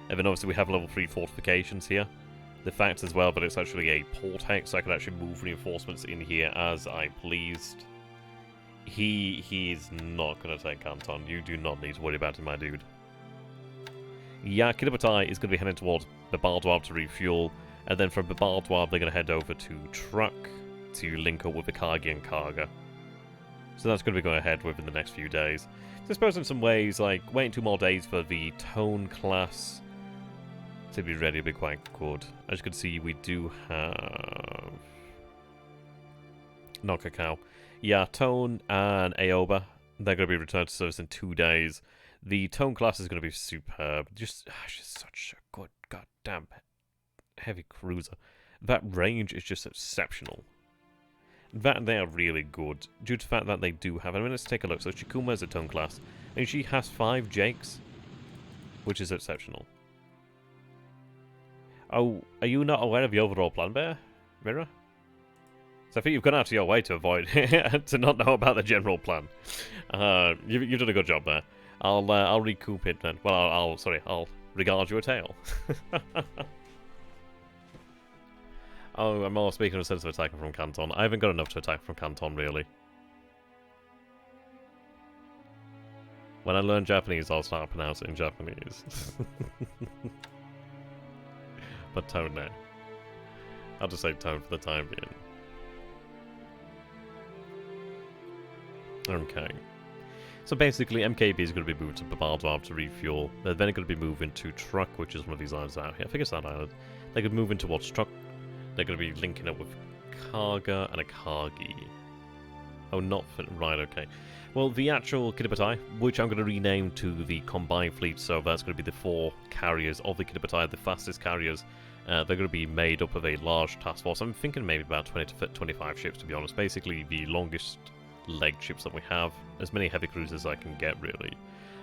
And then, obviously, we have level 3 fortifications here. The fact as well, but it's actually a port hex, so I can actually move reinforcements in here as I pleased. He's not going to take Canton. You do not need to worry about him, my dude. Yeah, Kiribatai is going to be heading towards Bibardwab to refuel, and then from Bibardwab they're going to head over to Truck to link up with the Kargi and Karga. So that's going to be going ahead within the next few days. So I suppose in some ways, like, waiting 2 more days for the Tone class to be ready would be quite good. As you can see, we do have Nokakao. Yeah, Tone and Aoba, they're going to be returned to service in 2 days. The Tone class is going to be superb. Just such a good, goddamn heavy cruiser. That range is just exceptional. That they are really good, due to the fact that they do have... I mean, let's take a look. So Chikuma is a Tone class, and she has 5 Jakes, which is exceptional. Oh, are you not aware of the overall plan, Bear? Mirror? So I think you've gone out of your way to avoid... to not know about the general plan. You've done a good job there. I'll recoup it then. Well, I'll regard you a tale. Oh, I'm more speaking of a sense of attacking from Canton. I haven't got enough to attack from Canton, really. When I learn Japanese, I'll start pronouncing Japanese. But tone now. I'll just say tone for the time being. Okay. So basically, MKB is going to be moved to Babaldo to refuel. They're then going to be moving to Truck, which is one of these islands out here. I think it's that island. They could move in towards Truck. They're going to be linking up with Karga and a Kargi. Oh, not for... Right, okay. Well, the actual Kiddipatai, which I'm going to rename to the Combined Fleet, so that's going to be the 4 carriers of the Kiddipatai, the fastest carriers. They're going to be made up of a large task force. I'm thinking maybe about 20 to 25 ships, to be honest. Basically, the longest leg ships that we have. As many heavy cruisers as I can get, really.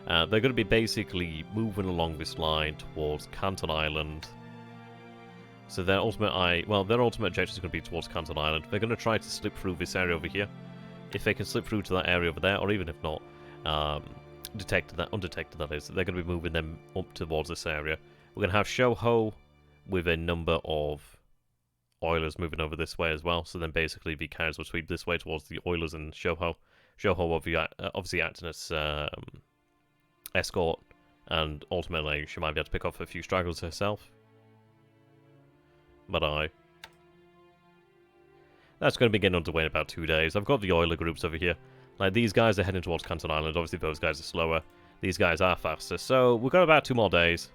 They're going to be basically moving along this line towards Canton Island. So their ultimate objective is going to be towards Canton Island. They're going to try to slip through this area over here. If they can slip through to that area over there, or even if not, undetected that is, they're going to be moving them up towards this area. We're going to have Shoho with a number of Oilers moving over this way as well. So then basically the carriers will sweep this way towards the Oilers and Shoho. Shoho will be obviously acting as escort, and ultimately she might be able to pick off a few stragglers herself. But that's going to be getting underway in about 2 days. I've got the Oiler groups over here. Like, these guys are heading towards Canton Island. Obviously, those guys are slower. These guys are faster. So, we've got about 2 more days.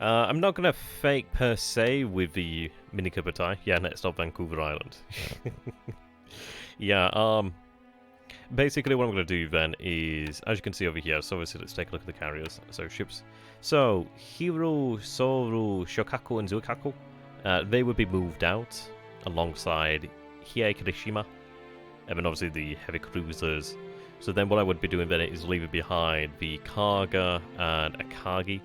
I'm not going to fake per se with the Mini Kubutai. Yeah, next stop, Vancouver Island. Yeah, basically what I'm going to do then is, as you can see over here, so obviously let's take a look at the carriers. So, ships. So, Hiro, Soru, Shokaku, and Zuikaku, they would be moved out alongside Hiei Kirishima, and then obviously the heavy cruisers. So then what I would be doing then is leaving behind the Karga and Akagi.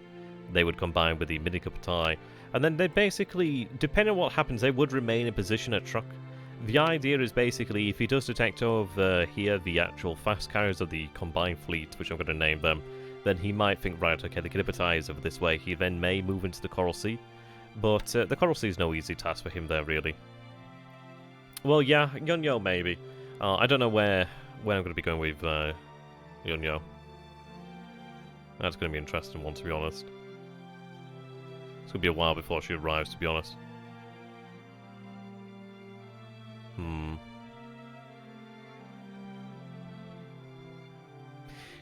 They would combine with the Mini Kubutai, and then they basically, depending on what happens, they would remain in position at Truck. The idea is basically, if he does detect over here the actual fast carriers of the Combined Fleet, which I'm going to name them, then he might think, right, okay, the Kiddipatai is over this way. He then may move into the Coral Sea, but the Coral Sea is no easy task for him there, really. Well, yeah, Yunyo maybe. I don't know where I'm going to be going with Yunyo. That's going to be an interesting one, to be honest. It's going to be a while before she arrives, to be honest.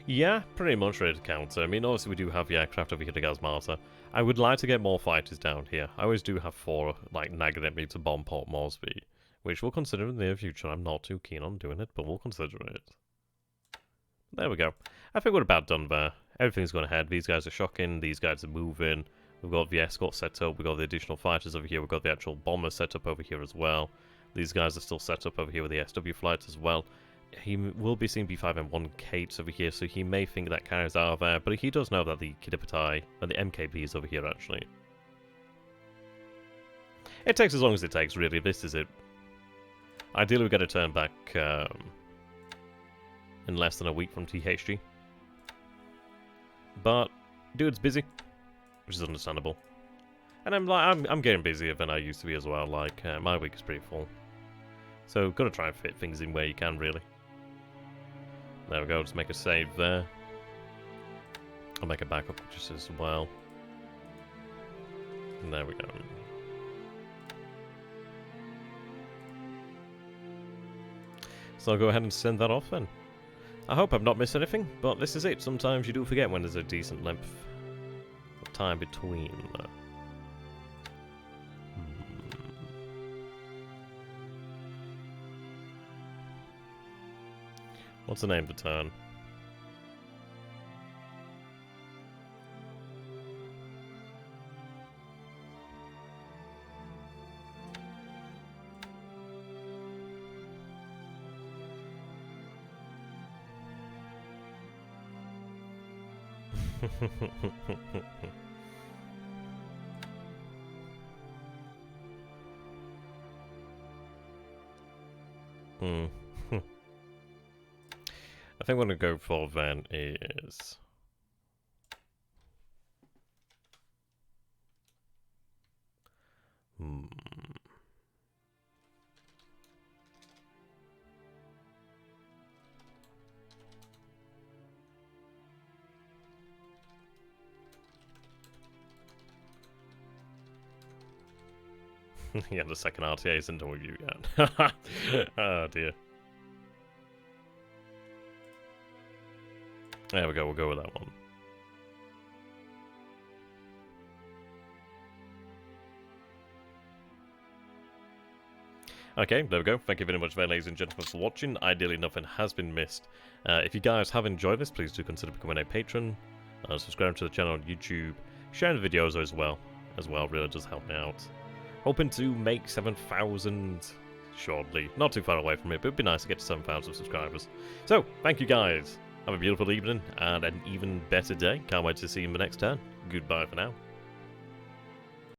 Yeah, pretty much ready to counter. I mean, obviously we do have the aircraft over here to Gazmata. I would like to get more fighters down here. I always do have 4, like, nagging at me to bomb Port Moresby, which we'll consider in the near future. I'm not too keen on doing it, but we'll consider it. There we go. I think we're about done there. Everything's going ahead. These guys are shocking. These guys are moving. We've got the escort set up. We've got the additional fighters over here. We've got the actual bomber set up over here as well. These guys are still set up over here with the SW flights as well. He will be seeing B5M1 Kates over here, so he may think that carriers are there, but he does know that the Kiddipatai and the MKB is over here, actually. It takes as long as it takes, really. This is it. Ideally, we get a turn back in less than a week from THG. But dude's busy, which is understandable. And I'm getting busier than I used to be as well. Like, my week is pretty full. So, gotta try and fit things in where you can, really. There we go, just make a save there. I'll make a backup just as well. And there we go. So I'll go ahead and send that off then. I hope I've not missed anything, but this is it. Sometimes you do forget when there's a decent length of time between. What's the name of the turn? I think what I'm going to go for then is... Yeah, the second RTA isn't done with you yet. Oh dear. There we go, we'll go with that one. Okay, there we go. Thank you very much, ladies and gentlemen, for watching. Ideally, nothing has been missed. If you guys have enjoyed this, please do consider becoming a patron. Subscribe to the channel on YouTube. Sharing the videos as well. Really does help me out. Hoping to make 7,000 shortly. Not too far away from it, but it'd be nice to get to 7,000 subscribers. So, thank you guys. Have a beautiful evening and an even better day. Can't wait to see you in the next turn. Goodbye for now.